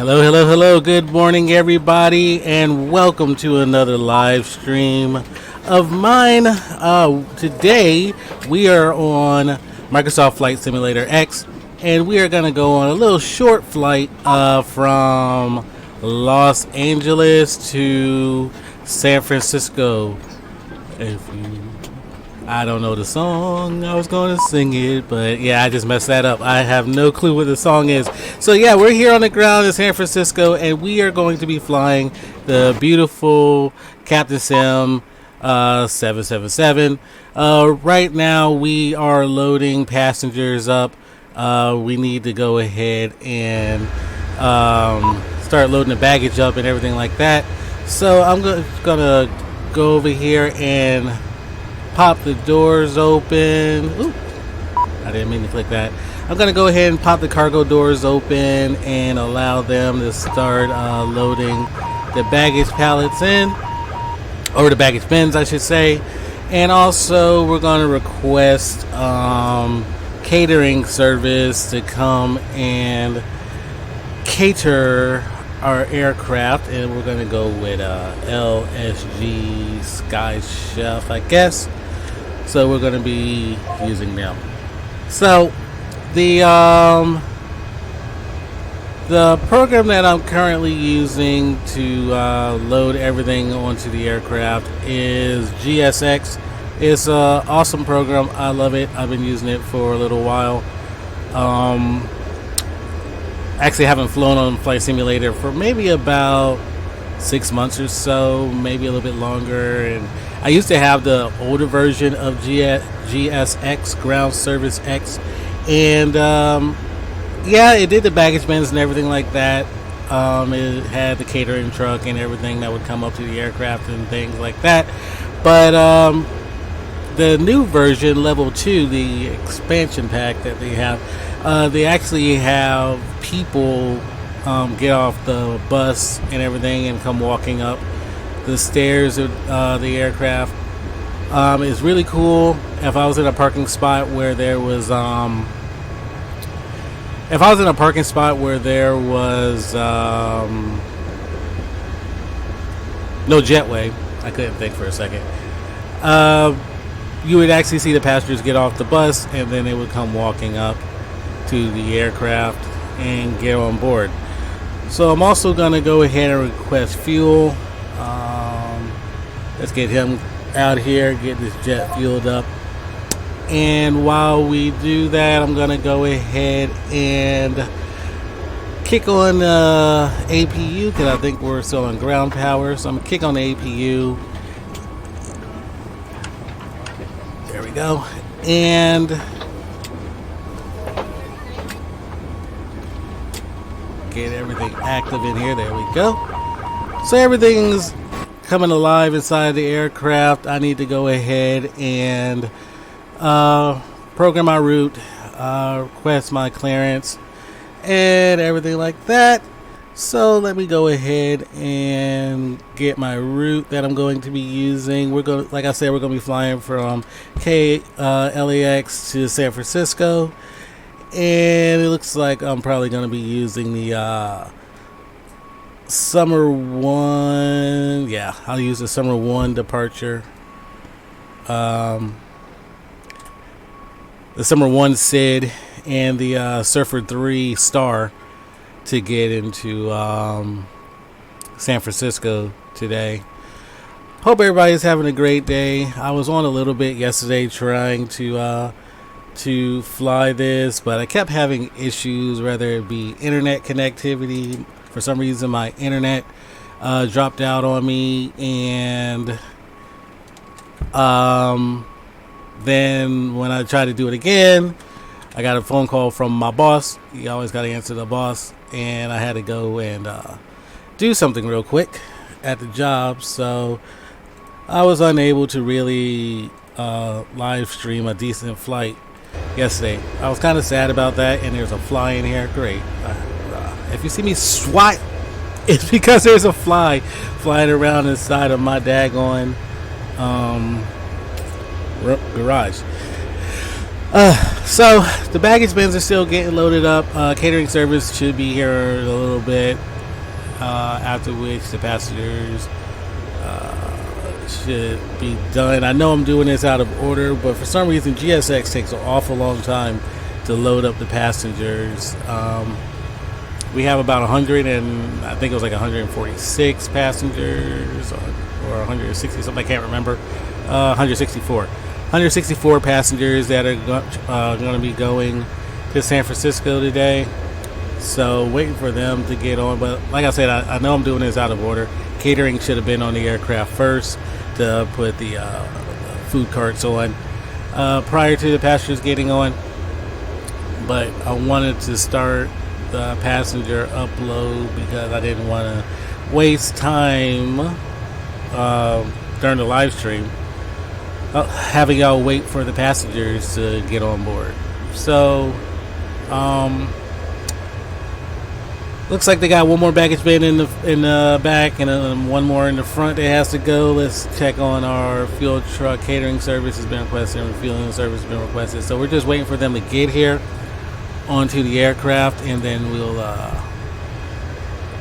Hello, hello, hello. Good morning, everybody, and welcome to another live stream of mine. Today, we are on Microsoft Flight Simulator X, and we are going to go on a little short flight from Los Angeles to San Francisco. I don't know the song. I was going to sing it, but yeah, I just messed that up. I have no clue what the song is. So yeah, we're here on the ground in San Francisco, and we are going to be flying the beautiful Captain Sim 777. Right now, we are loading passengers up. We need to go ahead and start loading the baggage up and everything like that. So I'm gonna go over here and pop the doors open. Ooh, I didn't mean to click that. I'm going to go ahead and pop the cargo doors open and allow them to start loading the baggage pallets in, or the baggage bins, I should say. And also, we're going to request catering service to come and cater our aircraft, and we're going to go with LSG Sky Chef, I guess. So we're going to be using them. So the program that I'm currently using to load everything onto the aircraft is GSX. It's an awesome program. I love it. I've been using it for a little while. Actually haven't flown on Flight Simulator for maybe about 6 months or so, maybe a little bit longer. And I used to have the older version of GSX, Ground Service X, and yeah, it did the baggage bins and everything like that. It had the catering truck and everything that would come up to the aircraft and things like that. But the new version, level 2, the expansion pack that they have, they actually have people get off the bus and everything and come walking up the stairs of the aircraft. It's really cool. If I was in a parking spot where there was no jetway, I couldn't think for a second. You would actually see the passengers get off the bus, and then they would come walking up to the aircraft and get on board. So I'm also going to go ahead and request fuel. Let's get him out here, get this jet fueled up. And while we do that, I'm going to go ahead and kick on the APU, because I think we're still on ground power. So I'm going to kick on the APU. There we go. And get everything active in here. There we go. So everything's coming alive inside the aircraft. I need to go ahead and program my route, request my clearance, and everything like that. So let me go ahead and get my route that I'm going to be using. Like I said, we're going to be flying from KLAX to San Francisco. And it looks like I'm probably going to be using the Summer 1. Yeah, I'll use the Summer 1 departure. The Summer 1 SID and the Surfer 3 Star to get into San Francisco today. Hope everybody's having a great day. I was on a little bit yesterday trying to fly this, but I kept having issues, whether it be internet connectivity. For some reason my internet dropped out on me, and then when I tried to do it again, I got a phone call from my boss. You always got to answer the boss, and I had to go and do something real quick at the job, so I was unable to really live stream a decent flight yesterday. I was kind of sad about that, and there's a fly in here. Great. If you see me swat, it's because there's a fly flying around inside of my daggone garage. So the baggage bins are still getting loaded up. Catering service should be here in a little bit. after which the passengers should be done. I know I'm doing this out of order, but for some reason GSX takes an awful long time to load up the passengers. We have about 100 and I think it was like 146 passengers or 160 something, I can't remember. 164 passengers that are going to be going to San Francisco today. So waiting for them to get on, but like I said, I know I'm doing this out of order. Catering should have been on the aircraft first to put the food carts on prior to the passengers getting on. But I wanted to start the passenger upload because I didn't want to waste time during the live stream having y'all wait for the passengers to get on board. So looks like they got one more baggage bin in the back and one more in the front that has to go. Let's check on our fuel truck. Catering service has been requested and refueling service has been requested. So we're just waiting for them to get here onto the aircraft, and then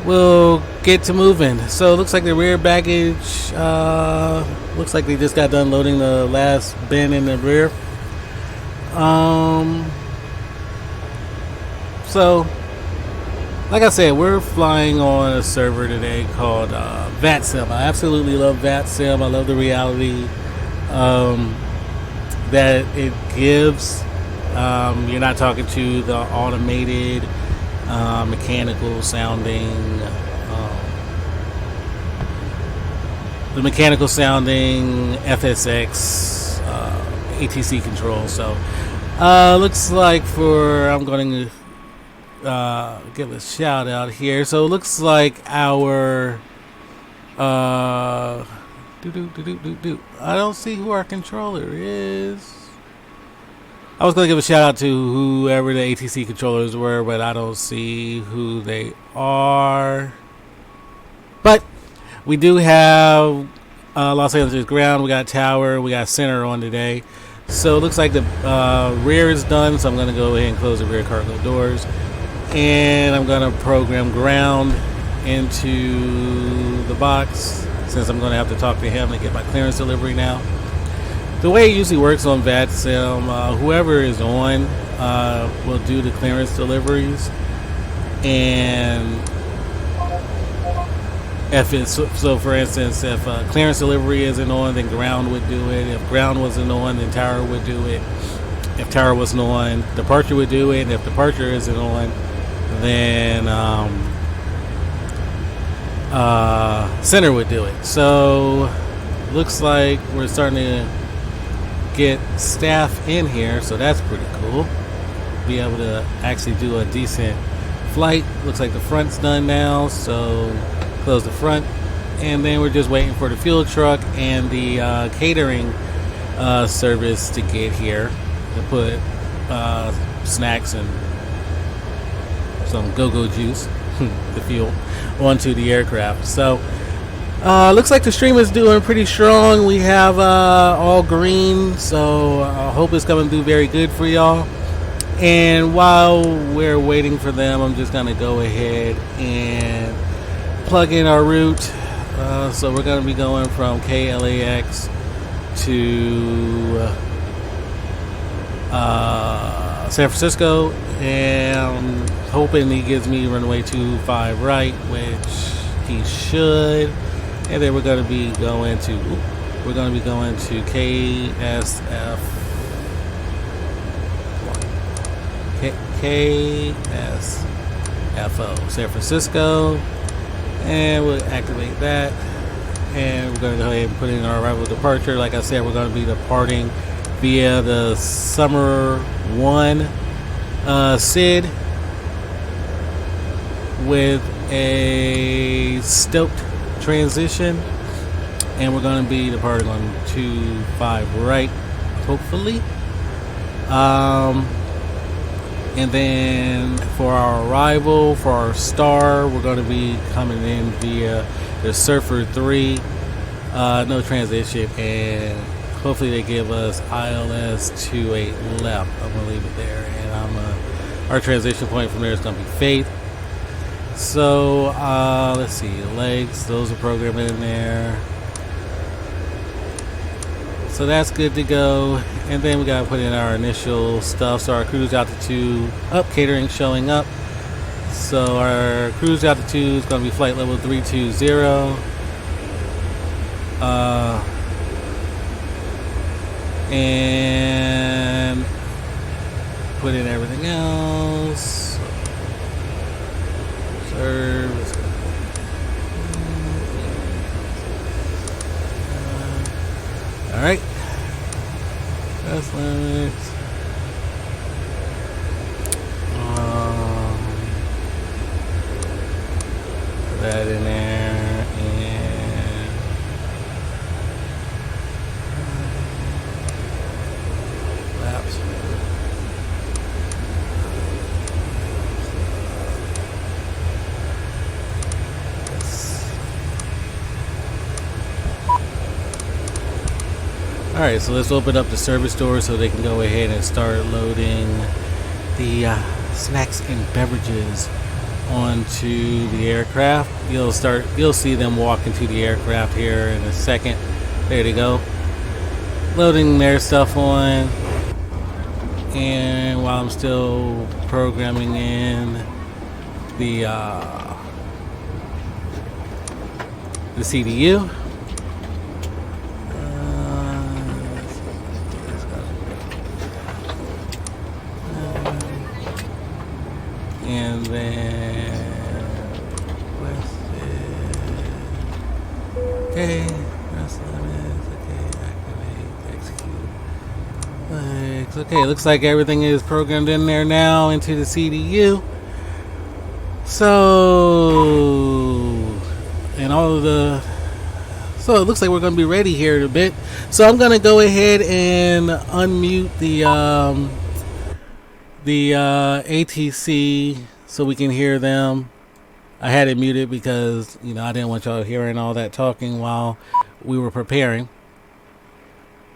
we'll get to moving. So it looks like the rear baggage looks like they just got done loading the last bin in the rear. So like I said, we're flying on a server today called VATSIM. I absolutely love VATSIM. I love the reality that it gives. You're not talking to the automated, mechanical sounding, FSX, ATC control. So looks like I'm going to give a shout out here. So it looks like our I don't see who our controller is. I was going to give a shout out to whoever the ATC controllers were, but I don't see who they are. But we do have Los Angeles ground, we got tower, we got center on today. So it looks like the rear is done, so I'm going to go ahead and close the rear cargo doors. And I'm going to program ground into the box, since I'm going to have to talk to him to get my clearance delivery now. The way it usually works on VATSIM, whoever is on will do the clearance deliveries. And if it's, so for instance, if clearance delivery isn't on, then ground would do it. If ground wasn't on, then tower would do it. If tower wasn't on, departure would do it. And if departure isn't on, then center would do it. So looks like we're starting to get staff in here, so that's pretty cool. Be able to actually do a decent flight. Looks like the front's done now, so close the front, and then we're just waiting for the fuel truck and the catering service to get here to put snacks and some go-go juice, the fuel, onto the aircraft. So looks like the stream is doing pretty strong. We have all green, so I hope it's coming through very good for y'all. And while we're waiting for them, I'm just gonna go ahead and plug in our route. So we're gonna be going from KLAX to San Francisco, and I'm hoping he gives me runway 25 right, which he should. And then we're going to be going to KSFO, San Francisco, and we'll activate that. And we're going to go ahead and put in our arrival departure. Like I said, we're going to be departing via the Summer 1 SID with a stoked transition, and we're going to be departing on 25 right, hopefully. And then for our arrival, for our star, we're going to be coming in via the Surfer 3, no transition, and hopefully they give us ILS 28 left. I'm going to leave it there, and our transition point from there is going to be Faith. So let's see, legs, those are programmed in there. So that's good to go. And then we gotta put in our initial stuff. So our cruise altitude up, catering showing up. So our cruise altitude is gonna be flight level 320. And put in everything else. Serve. All right. That's limits. Put that in there and laps. Alright, so let's open up the service door so they can go ahead and start loading the snacks and beverages onto the aircraft. You'll see them walk into the aircraft here in a second. There they go. Loading their stuff on. And while I'm still programming in the CDU. And then okay, that's limits. Okay, activate, execute. Legs. Okay, looks like everything is programmed in there now into the CDU. So, and all of the. So it looks like we're going to be ready here in a bit. So I'm going to go ahead and unmute the ATC so we can hear them. I had it muted because, you know, I didn't want y'all hearing all that talking while we were preparing.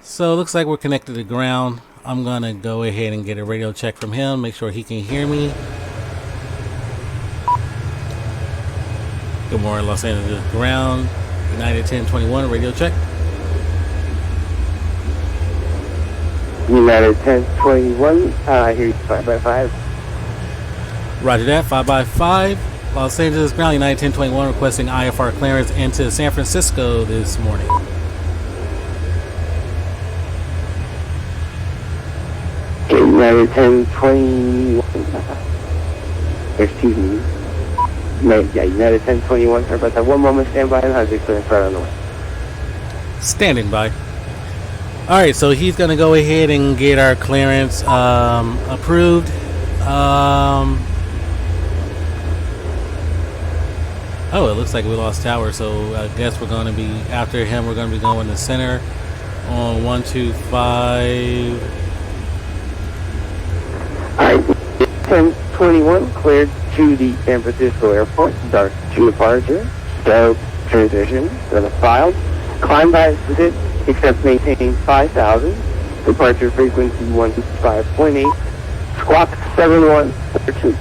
So it looks like we're connected to ground. I'm going to go ahead and get a radio check from him, make sure he can hear me. Good morning, Los Angeles ground. United 1021, radio check. United 1021, here's 5x5. Roger that, 5x5. Los Angeles ground, United 1021, requesting IFR clearance into San Francisco this morning. Okay, United 1021. Excuse me. Yeah, United 1021, sorry about that. One moment, stand by and have the clearance right on the way. Standing by. Alright, so he's going to go ahead and get our clearance approved. Oh, it looks like we lost tower, so I guess we're going to be, after him, we're going to be going to center on 125. Alright, 1021, cleared to the San Francisco airport. Start to departure. Start transition. Then filed. Climb by exit, except maintaining 5,000. Departure frequency 125.8. Squawk 7142.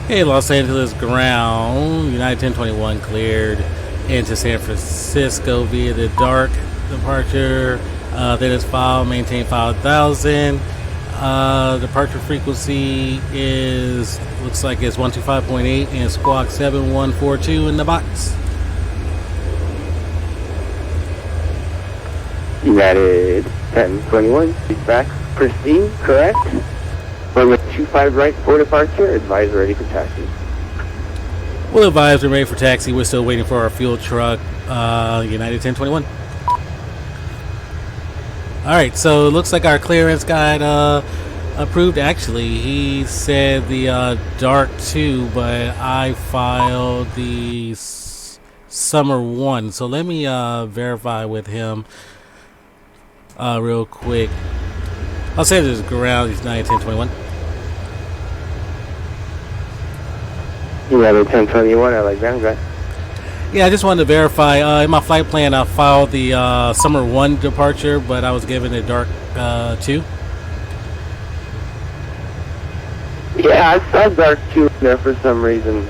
Hey, Los Angeles ground, United 1021 cleared into San Francisco via the dark departure. That is filed, maintain 5,000. Departure frequency is, looks like it's 125.8 and squawk 7142 in the box. United 1021, back, proceed, correct. Runway 25 right for departure, advise ready for taxi. We'll advise we're ready for taxi. We're still waiting for our fuel truck, United 1021. Alright, so it looks like our clearance got approved. Actually, he said the Dark 2, but I filed the Summer 1. So let me verify with him real quick. I'll say this ground, he's 1021. United 1021, I like ground, guys. Yeah, I just wanted to verify. In my flight plan, I filed the summer 1 departure, but I was given a dark 2. Yeah, I saw dark 2 in there for some reason.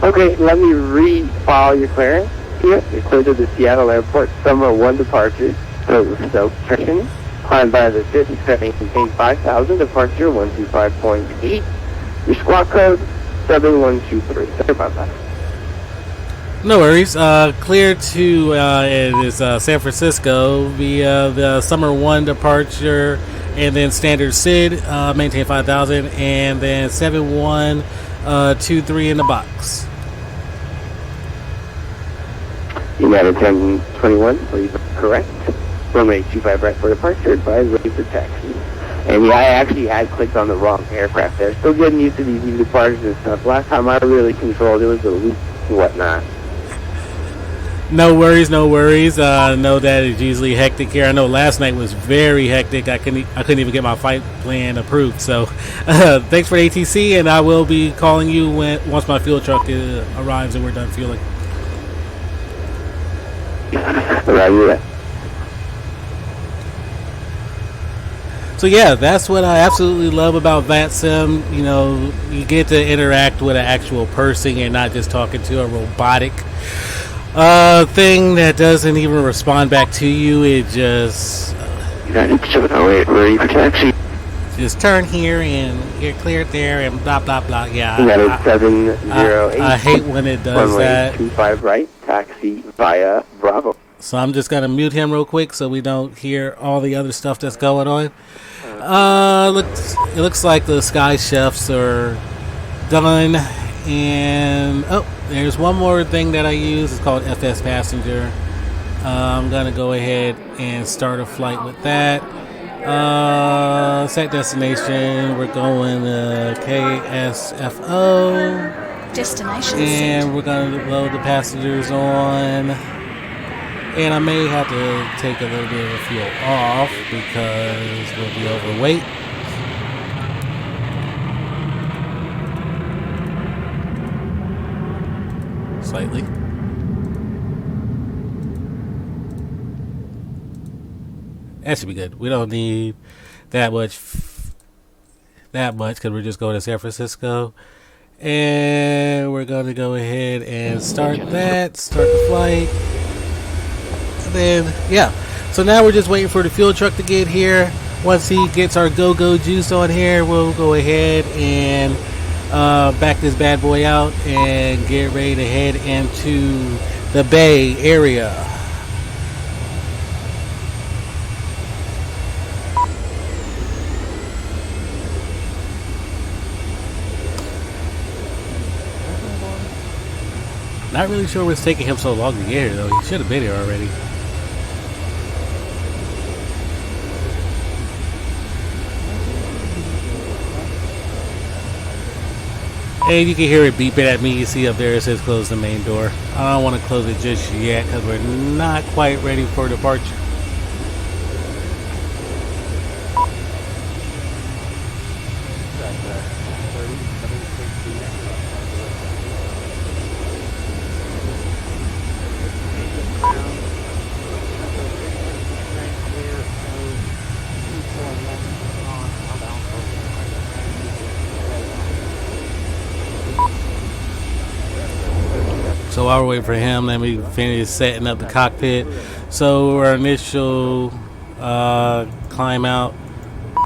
Okay, let me re-file your clearance. Here, you're clear to the Seattle Airport summer 1 departure. So, Trenton, climb by the 57 contain 5,000, departure 125.8. Your squawk code 7123. Sorry about that. No worries. Clear to it is San Francisco via the summer 1 departure, and then standard SID, maintain 5,000, and then 7123 in the box. United 1021, please correct. Runway 25 right for departure, advise ready for taxi. And yeah, I actually had clicked on the wrong aircraft there. Still getting used to these new departures and stuff. Last time I really controlled it was a loop and whatnot. No worries, no worries. I know that it's usually hectic here. I know last night was very hectic. I couldn't even get my flight plan approved. So, thanks for the ATC, and I will be calling you once my fuel truck arrives and we're done fueling. Right. So yeah, that's what I absolutely love about VATSIM. You know, you get to interact with an actual person and not just talking to a robotic thing that doesn't even respond back to you. It just United 708, ready for taxi. just turn here and you're cleared there and blah blah blah. Yeah, United 708. I hate when it does runway that. 25 right, taxi via Bravo. So I'm just gonna mute him real quick so we don't hear all the other stuff that's going on. It looks like the Sky Chefs are done, and there's one more thing that I use. It's called FS Passenger. I'm gonna go ahead and start a flight with that. Set destination. We're going to KSFO. Destination. And we're gonna load the passengers on. And I may have to take a little bit of fuel off because we'll be overweight. Slightly. That should be good. We don't need that much because we're just going to San Francisco. And we're going to go ahead and start the flight. Then so now we're just waiting for the fuel truck to get here. Once he gets our go juice on here, we'll go ahead and back this bad boy out and get ready to head into the Bay Area. Not really sure what's taking him so long to get here though. He should have been here already. And you can hear it beeping at me. You see up there it says close the main door. I don't want to close it just yet because we're not quite ready for departure. So while we're waiting for him, let me finish setting up the cockpit. So our initial climb out,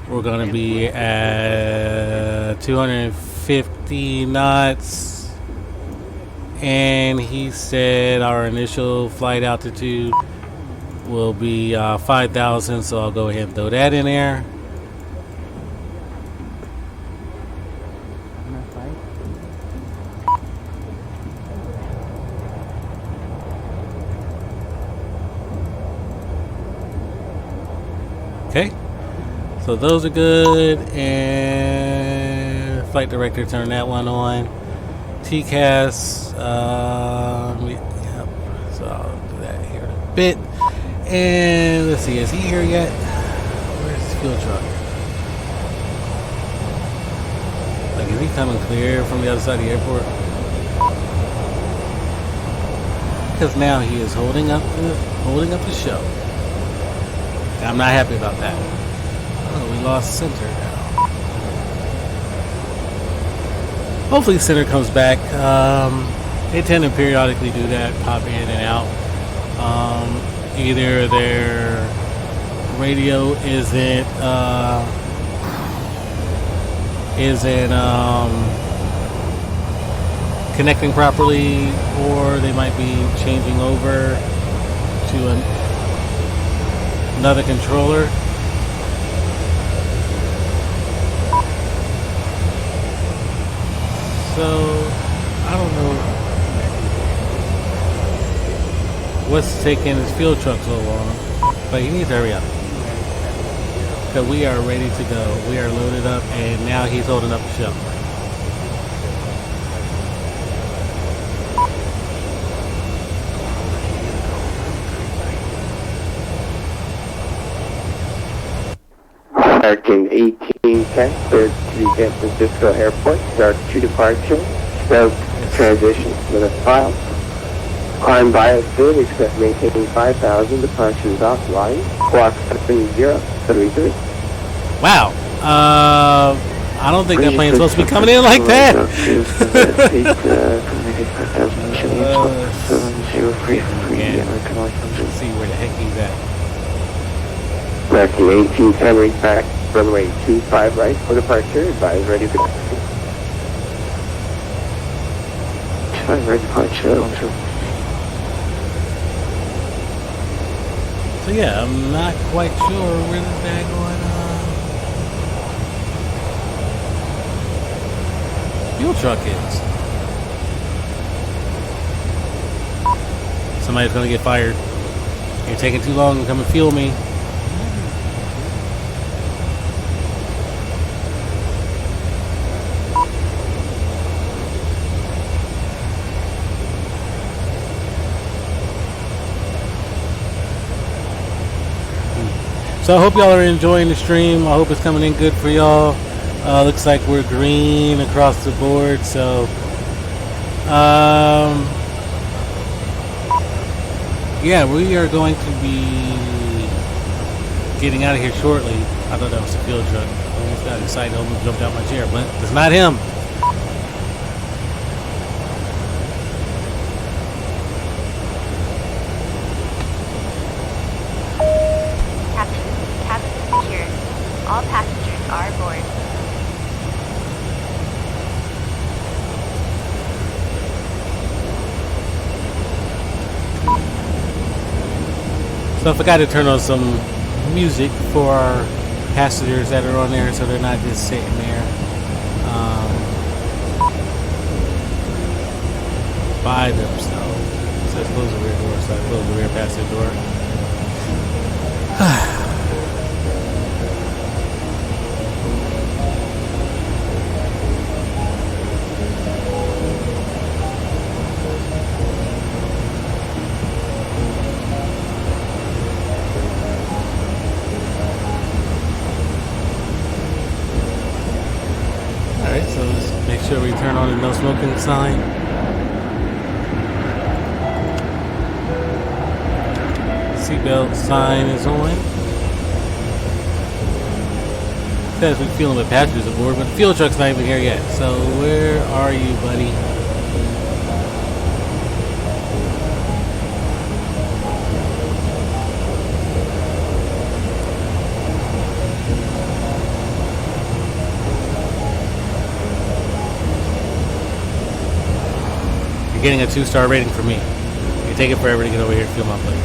we're going to be at 250 knots. And he said our initial flight altitude will be 5,000. So I'll go ahead and throw that in there. Okay, so those are good, and flight director turned that one on. TCAS, yep, so I'll do that here in a bit. And let's see, is he here yet? Where's his fuel truck? Like, is he coming clear from the other side of the airport? because now he is holding up the show. I'm not happy about that. Oh, we lost center now. Hopefully center comes back. They tend to periodically do that, pop in and out. Either their radio isn't connecting properly, or they might be changing over to another controller. So I don't know what's taking his field truck so long, but he needs to hurry up. Because we are ready to go. We are loaded up, and now he's holding up the show. American 1810, cleared to the San Francisco Airport. Start to departure. Start transition with a file. Climb bias bid, expect maintaining 5,000. Departure is offline. Clock 7033. Wow. I don't think that plane's supposed to be coming in like that. Let's see where the heck he's at. American 1810, reach back. Runway 25 right for departure. Advise ready for departure. 25 right departure. So yeah, I'm not quite sure where this bag going fuel truck is. Somebody's gonna get fired. You're taking too long to come and fuel me. So I hope y'all are enjoying the stream. I hope it's coming in good for y'all. Looks like we're green across the board. So yeah, we are going to be getting out of here shortly. I thought that was a field truck. I almost got excited, almost jumped out my chair, but it's not him. All passengers are aboard. So I forgot to turn on some music for our passengers that are on there, so they're not just sitting there by themselves. It says close the rear door, so I close the rear passenger door. Alright, so let's make sure we turn on the no smoking sign. Seatbelt sign is on. Says we're feeling with passengers aboard, but the fuel truck's not even here yet. So where are you, buddy? You're getting a 2-star rating from me. You take it forever to get over here and fuel my plane.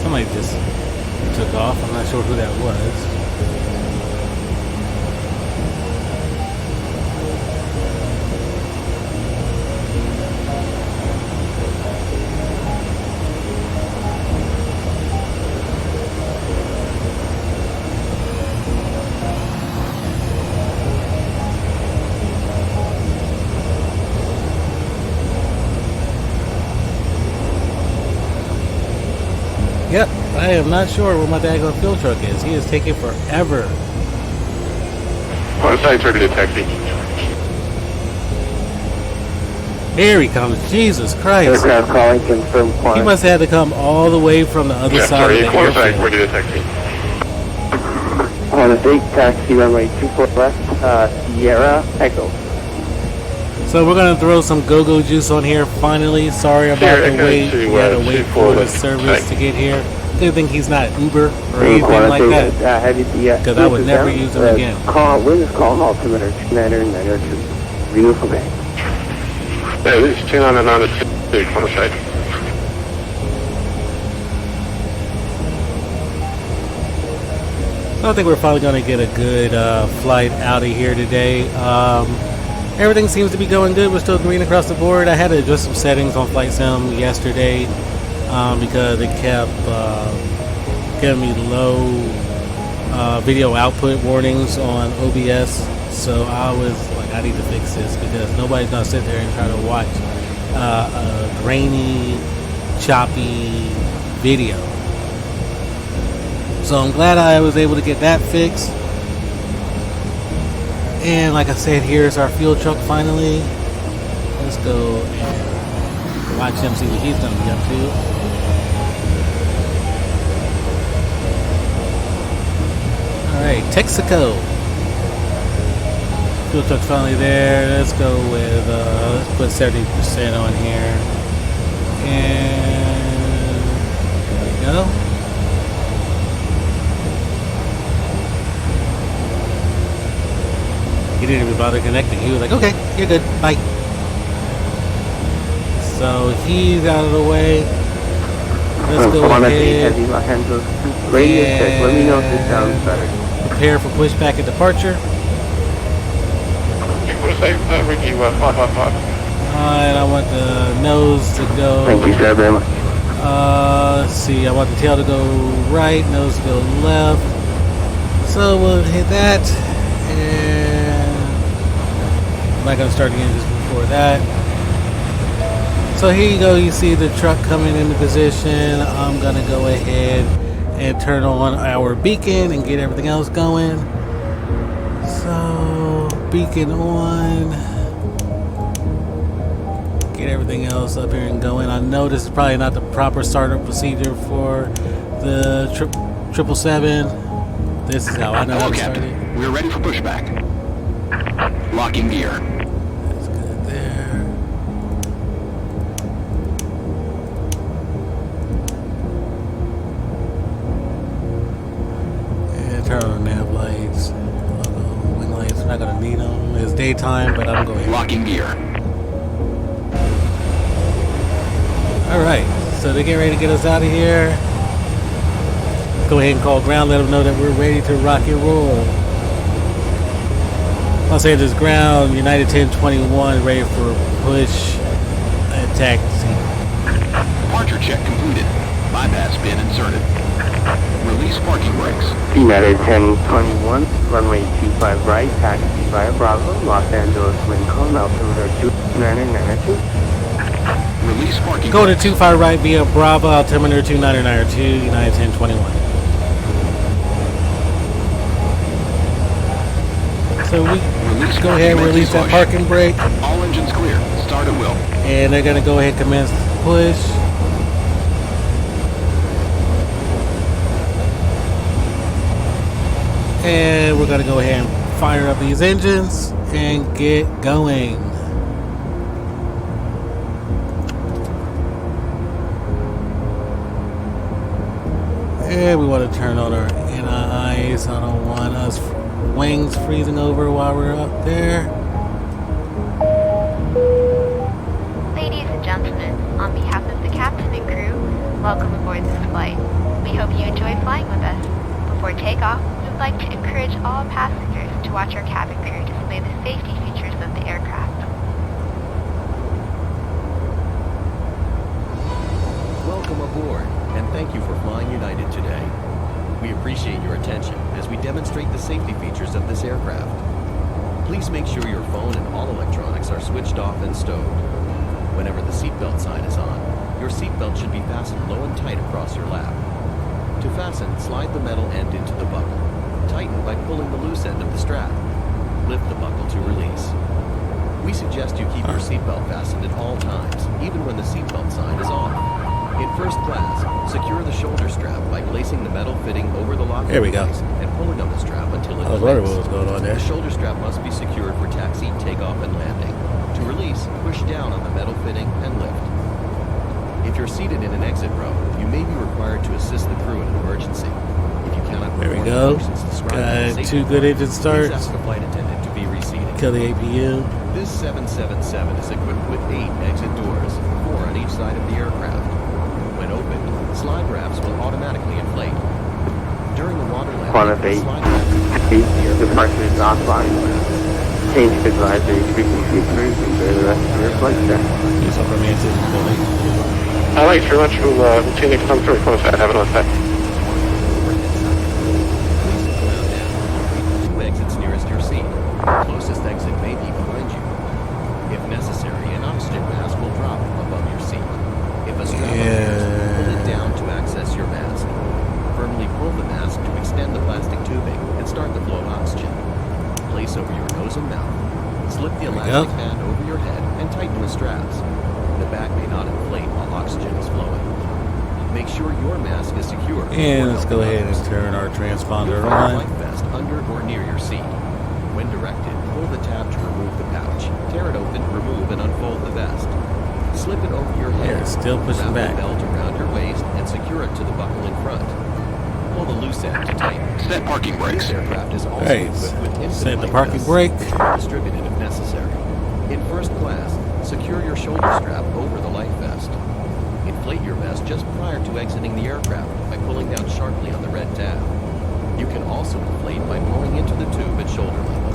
Somebody just took off. I'm not sure who that was. Yep, I am not sure where my daggone fuel truck is. He is taking forever. On site, sir, to detect Here he comes. Jesus Christ. Aircraft calling, confirm He quantity. must have had to come all the way from the other side of the airfield. Ready to taxi. On the date, taxi runway 24 left, Sierra Echo. So we're gonna throw some go-go juice on here finally. Sorry about the wait. We had to wait for the service to get here. Good thing he's not Uber or anything like that. Because I would never use him again. Witness call altimeter 2992. Beautiful day. Yeah, this is 2992 on the side. I think we're finally going to get a good flight out of here today. Everything seems to be going good. We're still green across the board. I had to adjust some settings on VATSIM yesterday because it kept giving me low video output warnings on OBS. So I was like, I need to fix this because nobody's going to sit there and try to watch a grainy, choppy video. So I'm glad I was able to get that fixed. And like I said, here's our fuel truck finally. Let's go and watch him, see what he's going to be up to. Alright, Texaco. Fuel truck's finally there. Let's go with, let's put 70% on here. And there we go. He didn't even bother connecting. He was like, okay, you're good, bye. So he's out of the way. Let's go ahead and Let me know if this sounds better. prepare for pushback and departure. What is that? Ricky, 555. And I want the nose to go. Thank you, sir, very much. Let's see, I want the tail to go right, nose to go left. So we'll hit that. And I'm not going to start the engines before that. So here you go, you see the truck coming into position. I'm going to go ahead and turn on our beacon and get everything else going. So, beacon on. Get everything else up here and going. I know this is probably not the proper startup procedure for the 777. This is how I know how to start it. We're ready for pushback. Locking gear. That's good there. And turn on the nav lights. Wing lights, we're not going to need them. It's daytime, but I'm going. Locking gear. Alright, so they're getting ready to get us out of here. Go ahead and call ground, let them know that we're ready to rock and roll. Los Angeles ground, United 1021, ready for push and taxi. Departure check completed. Bypass pin inserted. Release parking brakes. United 1021, runway 25 right, taxi via Bravo, Los Angeles, Lincoln, altimeter 2992. Release parking Go to brakes. 25 right via Bravo, altimeter 2992, United 1021. So we go ahead and release that parking brake. All engines clear. Start at will. And they're going to go ahead and commence the push. And we're going to go ahead and fire up these engines and get going. And we want to turn on our NIs. I don't want us wings freezing over while we're up there. Ladies and gentlemen, on behalf of the captain and crew, welcome aboard this flight. We hope you enjoy flying with us. Before takeoff, we would like to encourage all passengers to watch our cabin crew display the safety features of the aircraft. Welcome aboard, and thank you for flying United today. We appreciate your attention as we demonstrate the safety features of this aircraft. Please make sure your phone and all electronics are switched off and stowed. Whenever the seatbelt sign is on, your seatbelt should be fastened low and tight across your lap. To fasten, slide the metal end into the buckle. Tighten by pulling the loose end of the strap. Lift the buckle to release. We suggest you keep your seatbelt fastened at all times, even when the seatbelt sign is off. In first class, secure the shoulder strap by placing the metal fitting over the lock There we go. device and pulling on the strap until it I was wondering clicks. what was going on there. The shoulder strap must be secured for taxi, takeoff, and landing. To release, push down on the metal fitting and lift. If you're seated in an exit row, you may be required to assist the crew in an emergency. If you cannot There we perform go. the functions described in the Got safety 2 good plan, engine please starts. ask the flight attendant to be reseated. Kill the APU. This 777 is equipped with 8 exit doors, 4 on each side of the aircraft. When opened, slide rafts will automatically inflate. During the water Quantum landing, 8, slide rafts departure is offline. Change advisory frequency approved. Enjoy the rest of your flight there. Do some romanticism bully. All right, very much. We'll continue to come through. Have a nice day. Please slow down. 2 exits nearest your seat. The closest exit may be behind you. If necessary, an oxygen mask will drop above your seat. If a strap appears, pull it down to access your mask. Firmly pull the mask to extend the plastic tubing and start the flow of oxygen. Place over your nose and mouth. Slip the elastic band over your head and tighten the straps. The back may not inflate while oxygen is flowing. Make sure your mask is secure. And let's go ahead and turn our transponder You'll find a on. life vest under or near your seat. When directed, pull the tab to remove the pouch. Tear it open, remove and unfold the vest. Slip it over your head. Yeah, it's still pushing Wrap back. the belt around your waist and secure it to the buckle in front. Pull the loose end to tighten. Set parking brakes. This aircraft is also Alright, equipped with infinite set the life parking vests, brake. distributed if necessary. In first class, secure your shoulder strap over the life vest. Inflate your vest just prior to exiting the aircraft by pulling down sharply on the red tab. You can also inflate by blowing into the tube at shoulder level.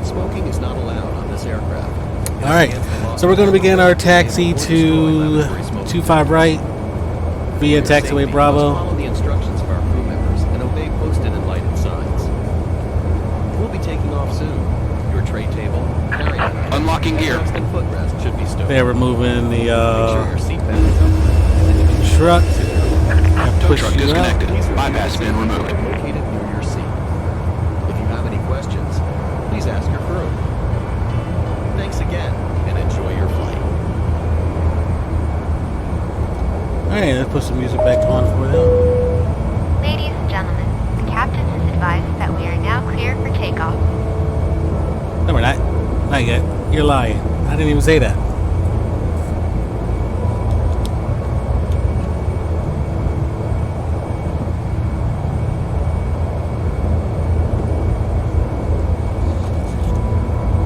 Smoking is not allowed on this aircraft. All right, so we're going to begin our taxi to 25 right via taxiway Bravo. Follow the instructions of our crew members and obey posted and lighted signs. We'll be taking off soon. Your tray table, carry-on, Unlocking gear. and footrest should be stowed. They're removing the Make sure your seat belt is up. truck. And Tow push truck you out. disconnected. Please remove Bypass your bin seat removed. belt located near your seat. If you have any questions, please ask your crew. Thanks again, and enjoy your flight. All right, let's put some music back on for them. Ladies and gentlemen, the captain has advised that we are now clear for takeoff. No, we're not. Not yet. You're lying. I didn't even say that.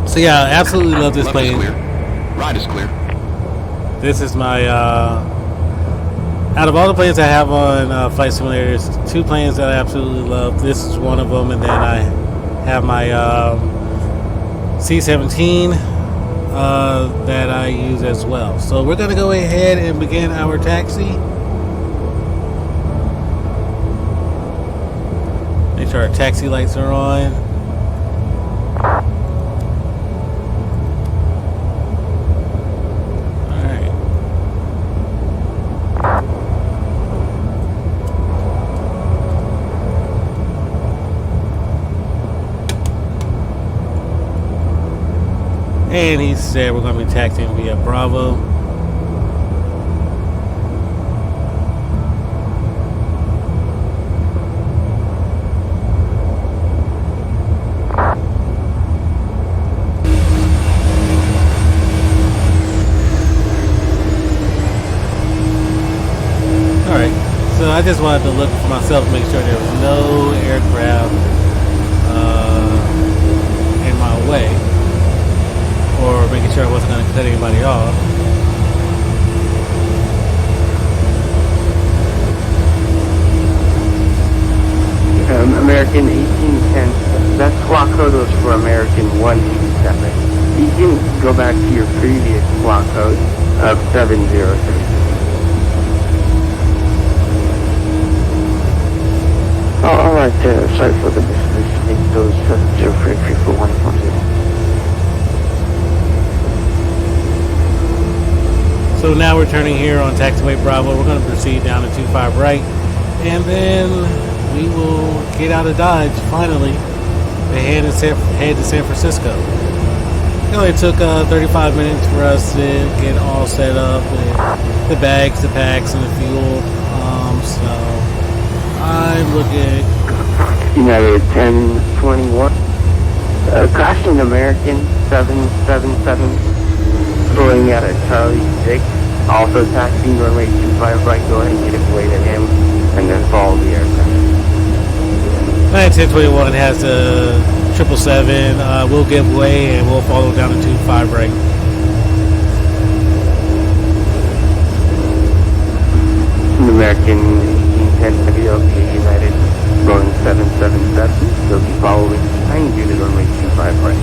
So yeah, I absolutely love this Left is plane. clear. Right is clear. This is my out of all the planes I have on flight simulators, 2 planes that I absolutely love. This is one of them, and then I have my C-17 that I use as well. So we're gonna go ahead and begin our taxi. Make sure our taxi lights are on. And he said we're going to be taxiing via Bravo. Alright, so I just wanted to look for myself to make sure there was no aircraft in my way, or making sure I wasn't going to cut anybody off. American 1810, that squawk code was for American 187. You can go back to your previous squawk code of 703. All right, sorry for the mislistening. Those 703 for 140. So now we're turning here on taxiway Bravo. We're going to proceed down to 25 right, and then we will get out of Dodge finally. They head to San Francisco. It only took 35 minutes for us to get all set up with the bags, the packs, and the fuel. So I'm looking. United 1021. Caution American 777. Pulling out of Charlie 6. Also taxiing runway 25 right. Go ahead and get it away to him. And then follow the aircraft. 1021 has a 777. We'll give way and we'll follow down to 25 right. American 1810 WLP United Boeing 777. So be following behind you to runway 25 right.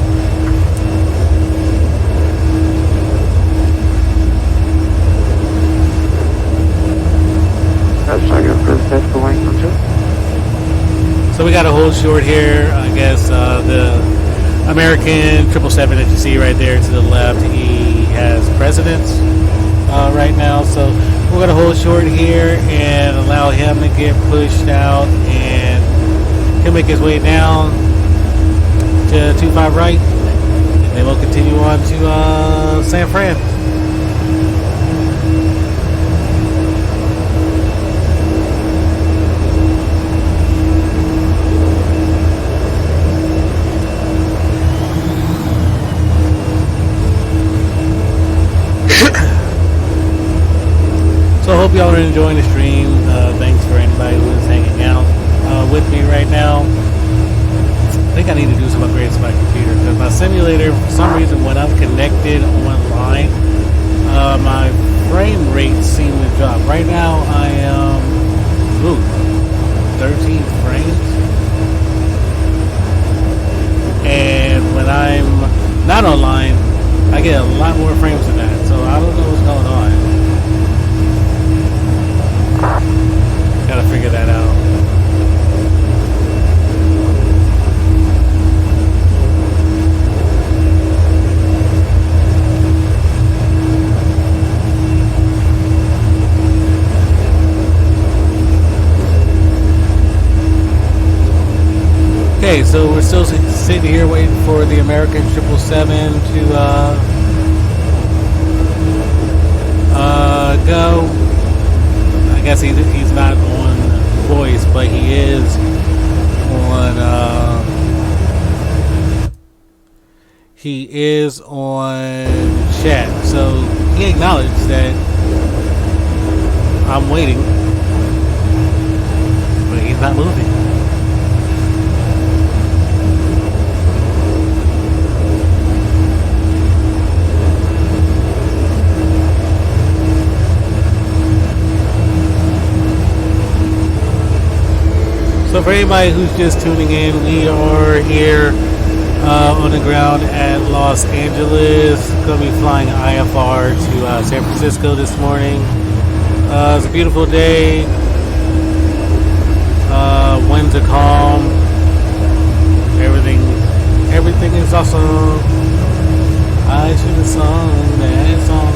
That's our first test for line control. So we got to hold short here. I guess the American 777 that you see right there to the left, he has precedence right now. So we're going to hold short here and allow him to get pushed out, and he'll make his way down to 25 right, and then we'll continue on to San Fran. So I hope y'all are enjoying the stream. Thanks for anybody who is hanging out with me right now. I think I need to do some upgrades to my computer because my simulator, for some reason, when I'm connected online, my frame rate seems to drop. Right now, I am 13 frames, and when I'm not online, I get a lot more frames than that. So I don't know what's going on. Gotta figure that out. Okay, so we're still sitting here waiting for the American 777 to go. I guess he's not on voice, but he is on chat. So he acknowledged that I'm waiting, but he's not moving. So for anybody who's just tuning in, we are here on the ground at Los Angeles. Going to be flying IFR to San Francisco this morning. It's a beautiful day. Winds are calm. Everything is awesome. I should have sung that song.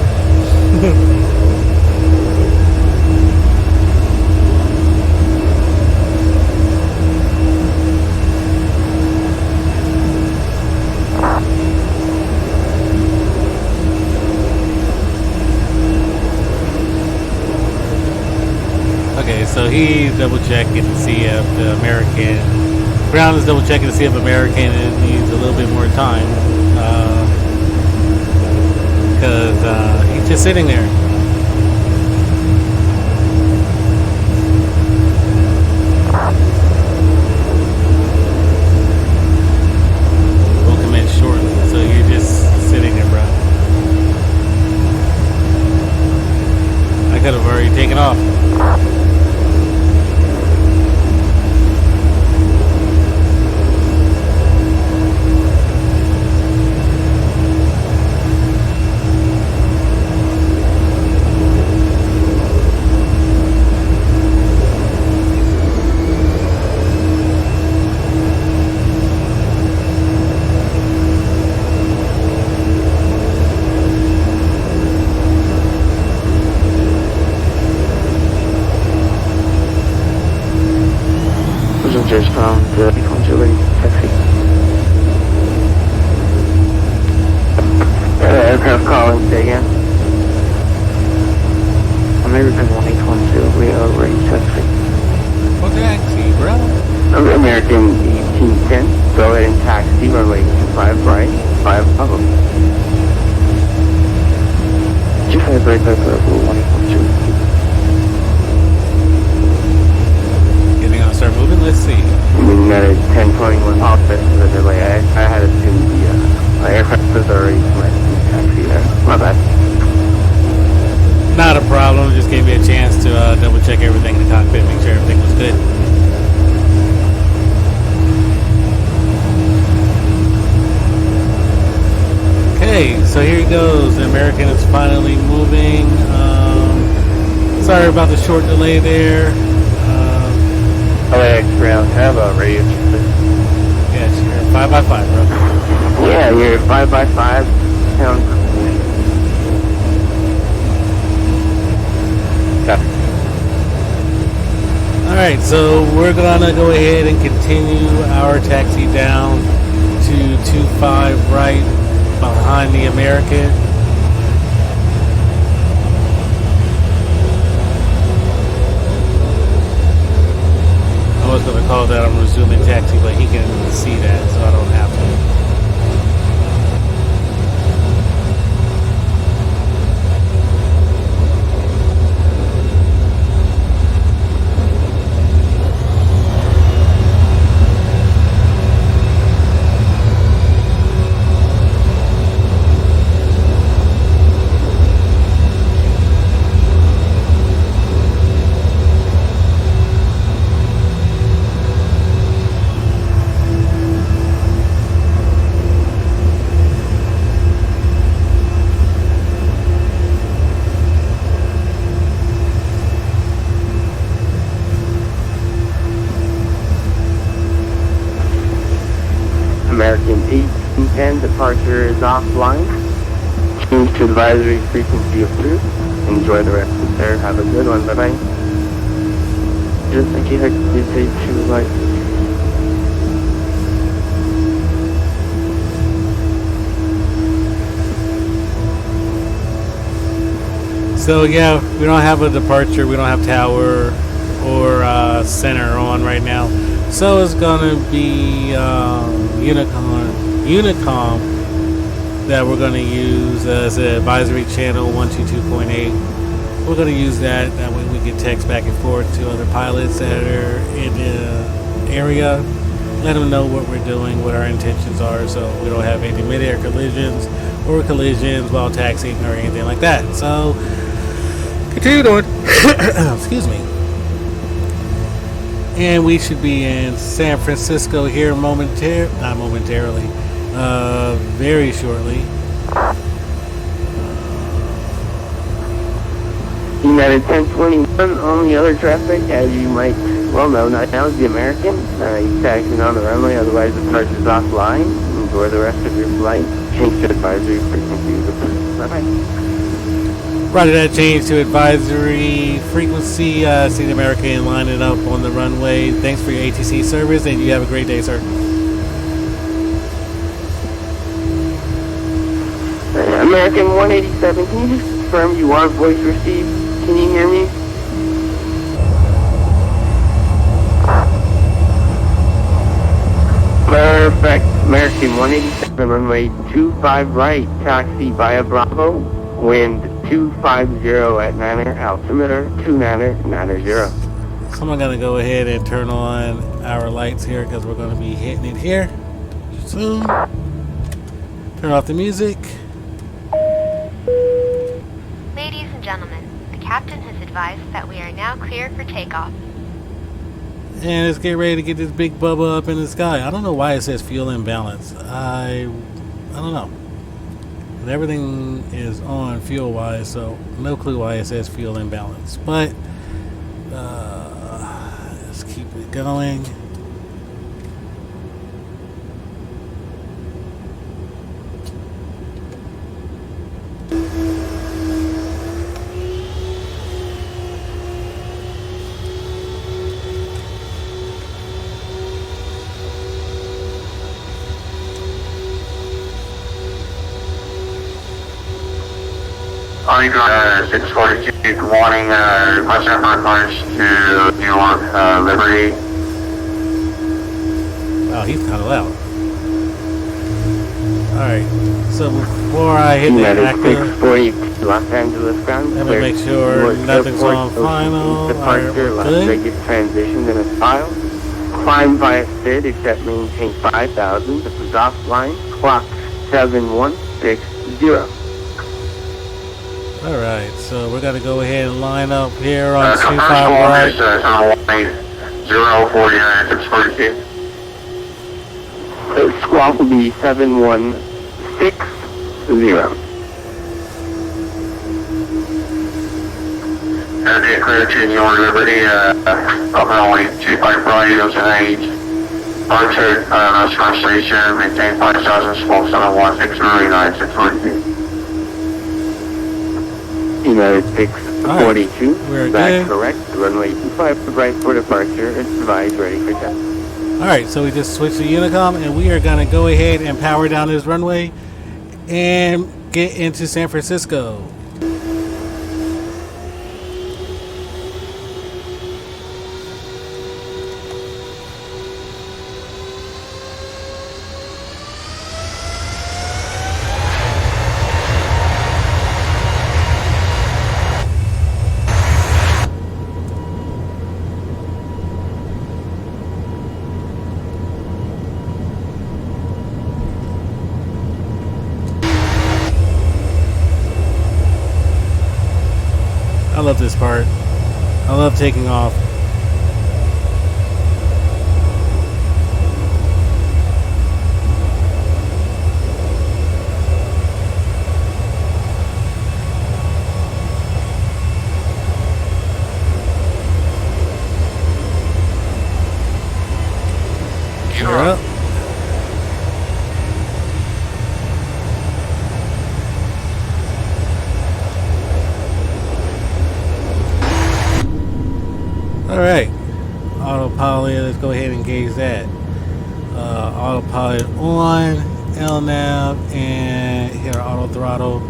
Okay, so he's double checking to see if the American ground is double checking to see if American needs a little bit more time because he's just sitting there. We'll commence shortly, so you're just sitting there, bro. I could have already taken off. ahead and taxi runway 25 right, 5 Bravo. 25 right, 5 Bravo, 142. Getting on, start moving. Let's see. Moving at a 1021 office for the delay. I had assumed the aircraft was already planned to taxi there. My bad. Not a problem. Just gave me a chance to double check everything in the cockpit, make sure everything was good. Okay, so here he goes. The American is finally moving. Sorry about the short delay there. LAX ground, have a radio check. Yeah, sure. 5x5, bro. Yeah, you're 5x5. Sounds Alright, so we're gonna go ahead and continue our taxi down to 25 right behind the American. I was gonna call that a resuming taxi, but he can see that, so I don't have to. American 1810, departure is offline. Change to advisory frequency approved. Enjoy the rest of the air. Have a good one. Bye bye. Just like you heard me say to like. So yeah, we don't have a departure, we don't have tower or center on right now. So it's gonna be Unicom that we're gonna use as an advisory channel 122.8. We're gonna use that. That way we can text back and forth to other pilots that are in the area. Let them know what we're doing, what our intentions are, so we don't have any mid-air collisions or collisions while taxiing or anything like that. So continue on. Excuse me. And we should be in San Francisco here not momentarily, very shortly. United 1021, only other traffic, as you might well know, not now is the American. He's taxiing on the runway, otherwise the charge is offline. Enjoy the rest of your flight. Change to advisory frequency. Bye-bye. Roger that, change to advisory frequency. See the American lining up on the runway. Thanks for your ATC service, and you have a great day, sir. American 187, can you just confirm you are voice received? Can you hear me? Perfect. American 187, runway 25 right, taxi via Bravo, wind 250 at 9er, altimeter 2990. So I'm gonna go ahead and turn on our lights here because we're gonna be hitting it here soon. Turn off the music. Ladies and gentlemen, the captain has advised that we are now clear for takeoff. And let's get ready to get this big bubba up in the sky. I don't know why it says fuel imbalance. I don't know. But everything is on fuel wise, so no clue why it says fuel imbalance. But let's keep it going. Army 642, good morning, request airport launch to New York, Liberty. Wow, he's kind of loud. Alright, so before I hit the United active, 640 Los Angeles ground let me clear. make sure Newark nothing's Airport, on final. Ocean Alright, departure, we're Las good. Vegas transition in a file. Climb via SID except maintain 5,000. This is offline. Clock 7160. Alright, so we're gonna go ahead and line up here on First 25 one right. is Hawaii 049 642. Squawk will be 7160. And the clear to New York Liberty, Hawaii 25 right, those in age. Departure, National Station, maintain 5,000, smoke 716 642. United 642. We're That's good. correct. Runway 25 right for departure. It's advised ready for test. Alright, so we just switched to Unicom and we are gonna go ahead and power down this runway and get into San Francisco. I love this part. I love taking off. Gear up. Alright, autopilot, let's go ahead and gauge that. Autopilot on, LNAV, and hit our auto throttle.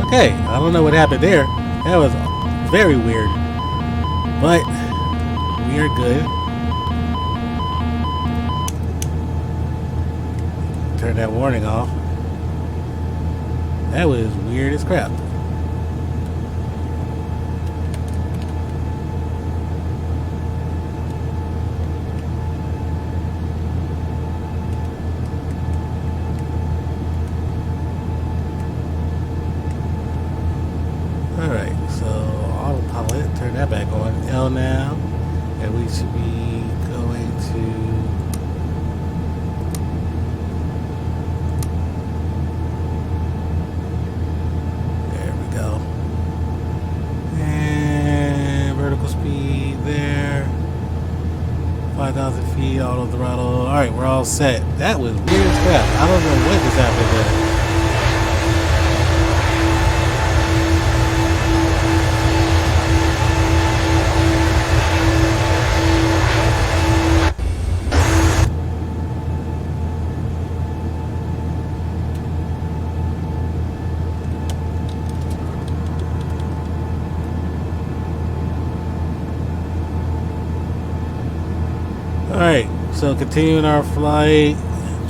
Okay, I don't know what happened there. That was very weird. But we are good. Turn that warning off. That was weird as crap. Alright, so autopilot, turn that back on. LNAV, and we should be going to there we go. And vertical speed there. 5,000 feet, auto throttle. Alright, we're all set. That was weird as crap. I don't know what just happened there. Alright, so continuing our flight.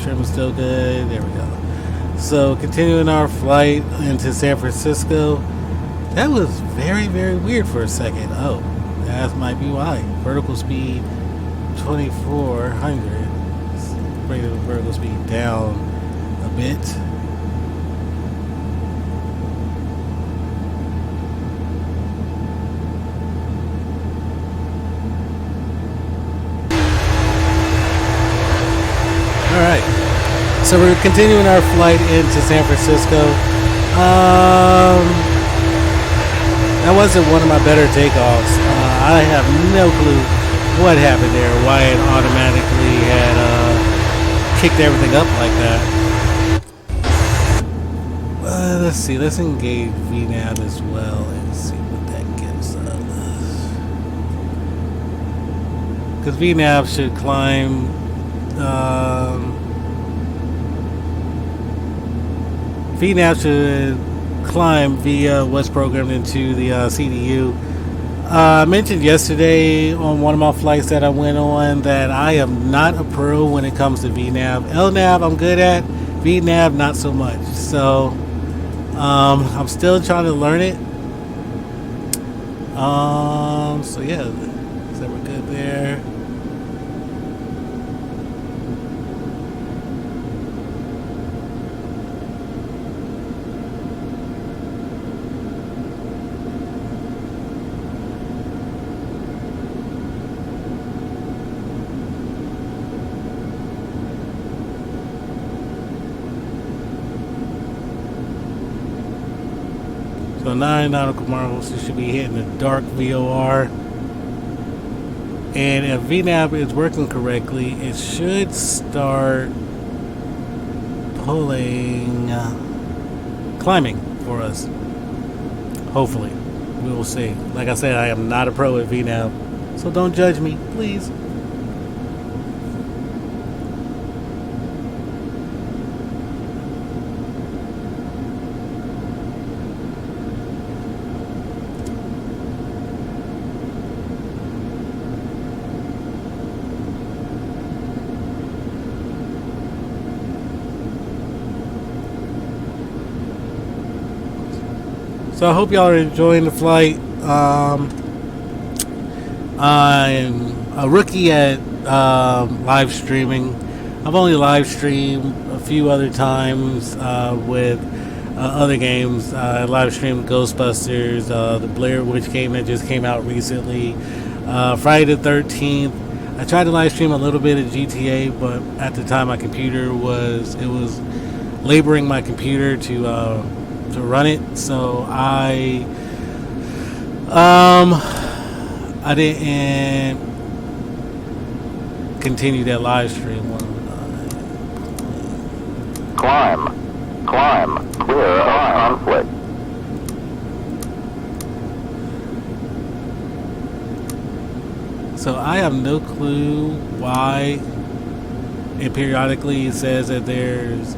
Trim is still good. There we go. So continuing our flight into San Francisco. That was very, very weird for a second. Oh, that might be why. Vertical speed 2400. Let's bring the vertical speed down a bit. Alright, so we're continuing our flight into San Francisco. That wasn't one of my better takeoffs. I have no clue what happened there, why it automatically had kicked everything up like that. Let's see, let's engage VNAV as well and see what that gives us. Because VNAV should climb VNAV should climb via what's programmed into the CDU. I mentioned yesterday on one of my flights that I went on that I am not a pro when it comes to VNAV. LNAV I'm good at, VNAV not so much. So I'm still trying to learn it. So yeah, so we're good there. So 9 nautical miles, you should be hitting the dark VOR. And if VNAV is working correctly, it should start pulling, climbing for us. Hopefully. We will see. Like I said, I am not a pro at VNAV, so don't judge me, please. So I hope y'all are enjoying the flight. I'm a rookie at live streaming. I've only live streamed a few other times with other games. I live streamed Ghostbusters, the Blair Witch game that just came out recently, Friday the 13th. I tried to live stream a little bit of GTA, but at the time my computer was laboring my computer to run it, so I didn't continue that live stream. Climb, clear of conflict. So I have no clue why it periodically says that there's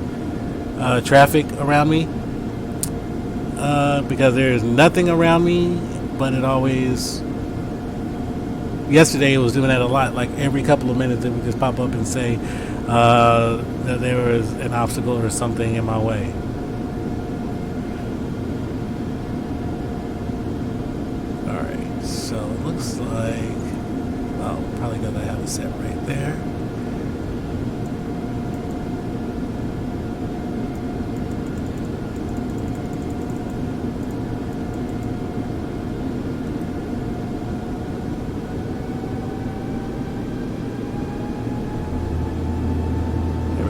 traffic around me. Because there's nothing around me, but it always. Yesterday it was doing that a lot. Like every couple of minutes, it would just pop up and say that there was an obstacle or something in my way. All right, so it looks like. Oh, probably because I have it set right there.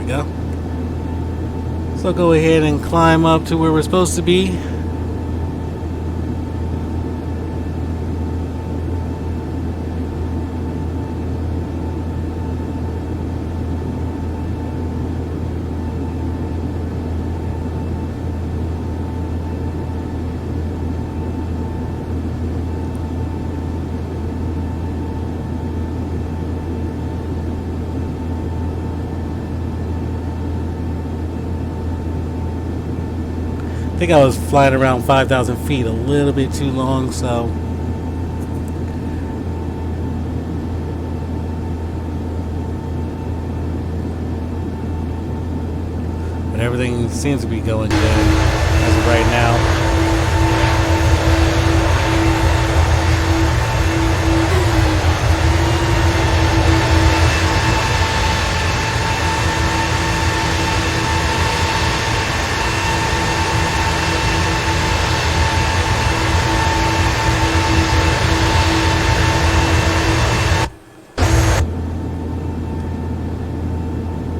Go. So go ahead and climb up to where we're supposed to be. I think I was flying around 5,000 feet, a little bit too long, so. But everything seems to be going good as of right now.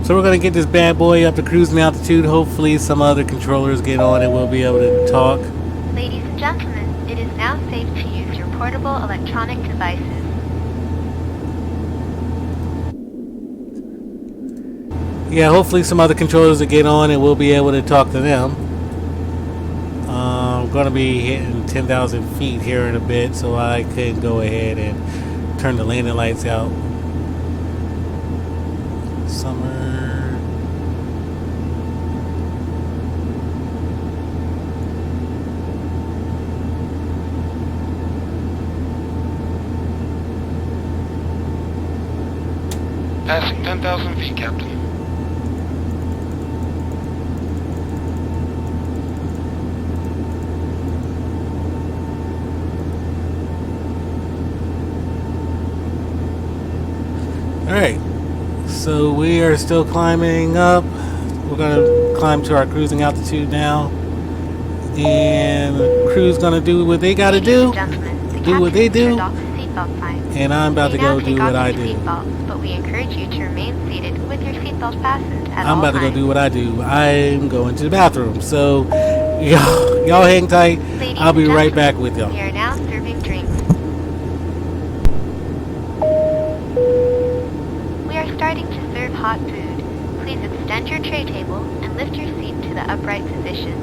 So we're going to get this bad boy up to cruising altitude. Hopefully some other controllers get on and we'll be able to talk. Ladies and gentlemen, it is now safe to use your portable electronic devices. Yeah, hopefully some other controllers will get on and we'll be able to talk to them. I'm going to be hitting 10,000 feet here in a bit, so I could go ahead and turn the landing lights out. Summer. Passing 10,000 feet, Captain. Alright, so we are still climbing up. We're going to climb to our cruising altitude now. And the crew's going to do what they got to do. Do what they do. And I'm about to go do what I do. But we encourage you to remain seated with your seatbelt fastened at I'm all about to go times. do what I do. I'm going to the bathroom. So, y'all hang tight. Ladies I'll be and right gentlemen, back with y'all. We are now serving drinks. We are starting to serve hot food. Please extend your tray table and lift your seat to the upright position.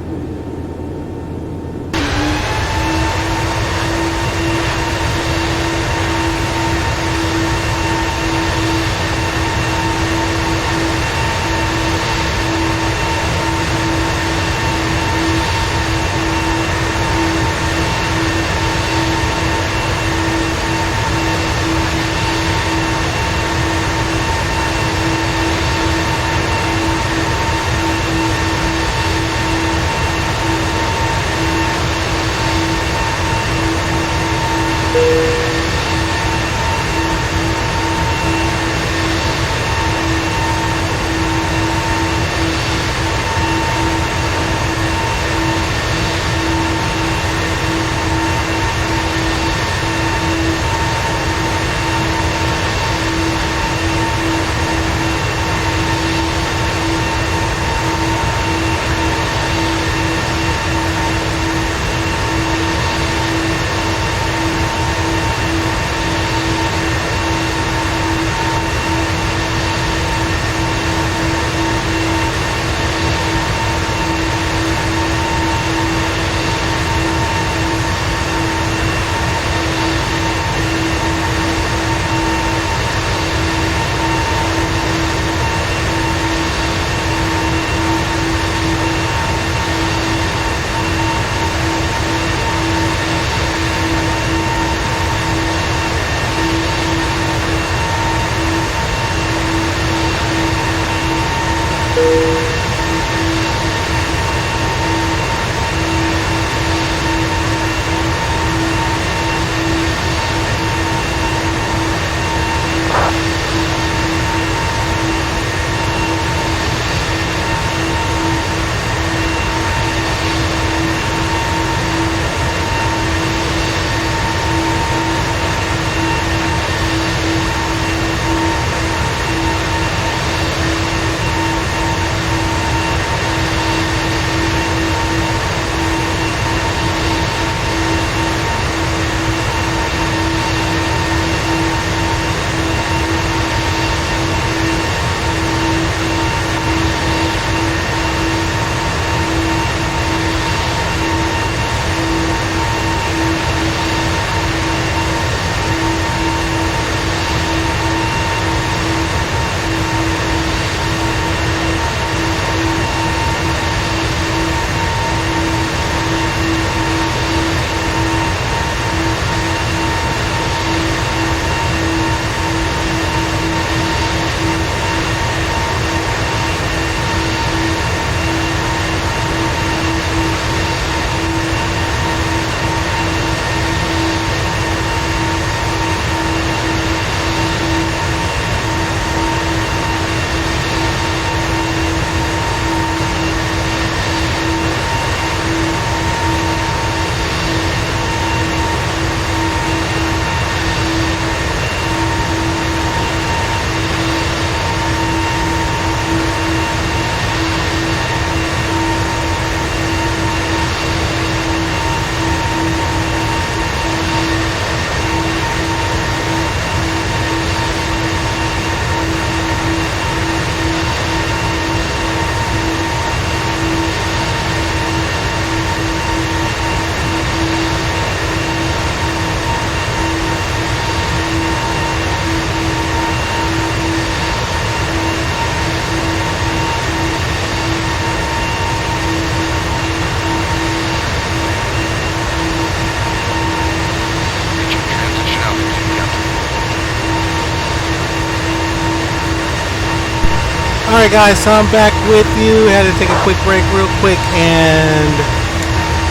Alright guys, so I'm back with you. Had to take a quick break real quick,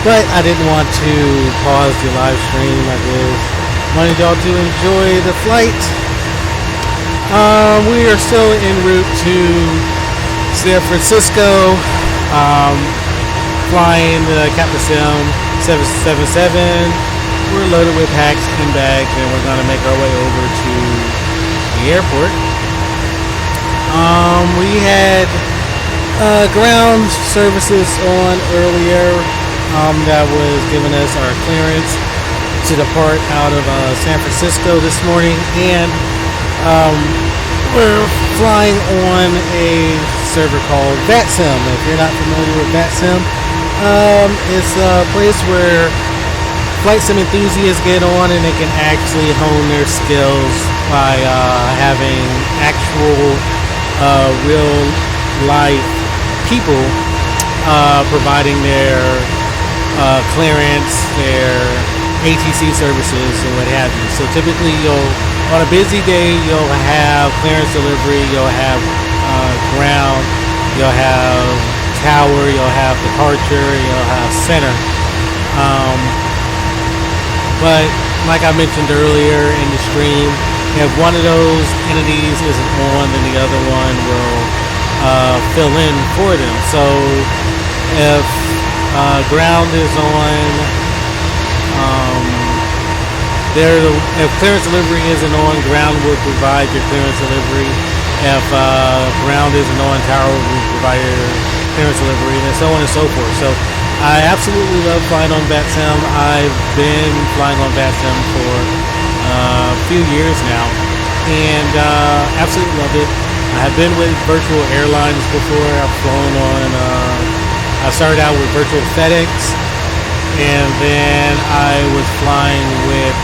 but I didn't want to pause the live stream. I just wanted y'all to enjoy the flight. We are still en route to San Francisco, flying the KLAX-KSFO 777. We're loaded with packs and bags, and we're going to make our way over to the airport. We had ground services on earlier that was giving us our clearance to depart out of San Francisco this morning, and we're flying on a server called VATSIM. If you're not familiar with VATSIM, it's a place where flight sim enthusiasts get on and they can actually hone their skills by having actual real life people providing their clearance, their ATC services, and what have you. So typically, on a busy day, you'll have clearance delivery, you'll have ground, you'll have tower, you'll have departure, you'll have center. But like I mentioned earlier in the stream, if one of those entities isn't on, then the other one will fill in for them. So if ground is on, if clearance delivery isn't on, ground will provide your clearance delivery. If ground isn't on, tower will provide your clearance delivery, and so on and so forth. So I absolutely love flying on VATSIM. I've been flying on VATSIM for a few years now, and absolutely love it. I have been with virtual airlines before. I've flown on, I started out with virtual FedEx, and then I was flying with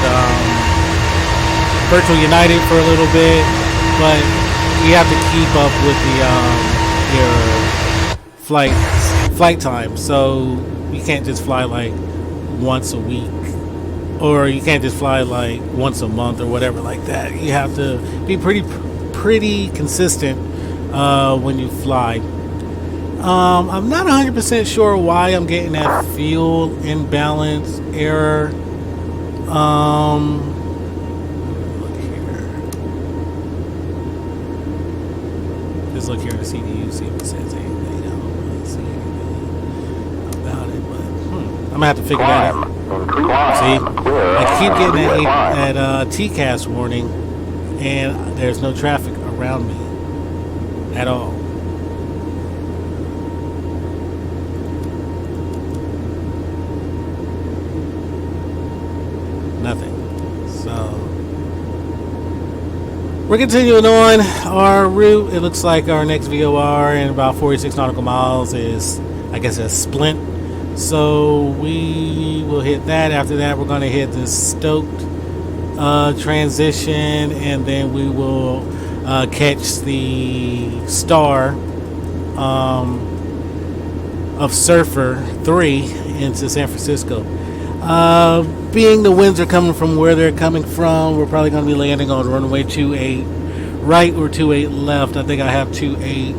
virtual United for a little bit, but you have to keep up with the your flight time, so you can't just fly like once a week, or you can't just fly like once a month or whatever like that. You have to be pretty consistent when you fly. I'm not 100% sure why I'm getting that fuel imbalance error. Look here. Just look here at the CDU, see if it says anything. I don't really see anything about it, but I'm gonna have to figure that out. See, I keep getting that TCAS warning, and there's no traffic around me at all. Nothing. So we're continuing on our route. It looks like our next VOR in about 46 nautical miles is, I guess, a Splint. So we will hit that. After that, we're going to hit the Stoked transition, and then we will catch the Star of Surfer 3 into San Francisco. Being the winds are coming from where they're coming from, we're probably going to be landing on runway 28 right or 28 left. I think I have 28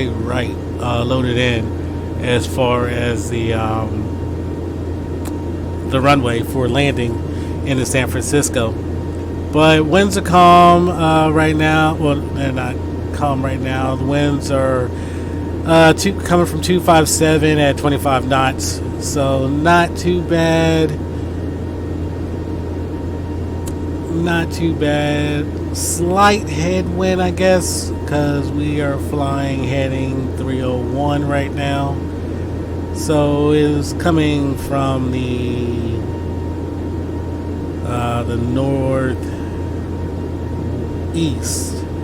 right loaded in as far as the runway for landing into San Francisco. But winds are calm right now. Well, they're not calm right now. The winds are coming from 257 at 25 knots, so not too bad. Not too bad. Slight headwind, I guess, because we are flying heading 301 right now. So it's coming from the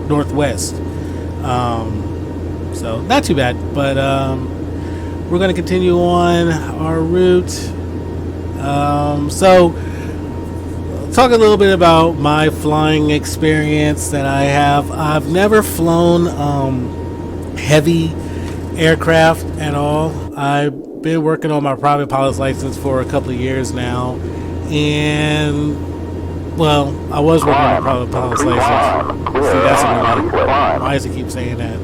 northwest. So not too bad, but we're going to continue on our route. So talk a little bit about my flying experience that I have. I've never flown heavy aircraft at all. I've been working on my private pilot's license for a couple of years now, and Well, I was working on a pilot's license. See, that's annoying. Why does it keep saying that?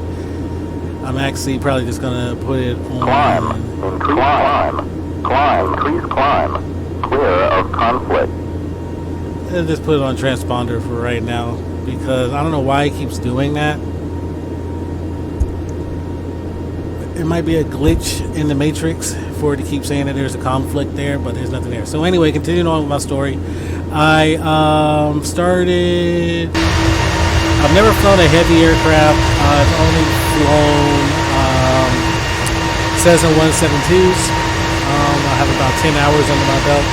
I'm actually probably just gonna put it on. Climb, please climb. Clear of conflict. I'll just put it on transponder for right now because I don't know why it keeps doing that. It might be a glitch in the matrix for it to keep saying that there's a conflict there, but there's nothing there. So anyway, continuing on with my story, I started. I've never flown a heavy aircraft. I've only flown Cessna 172s. I have about 10 hours under my belt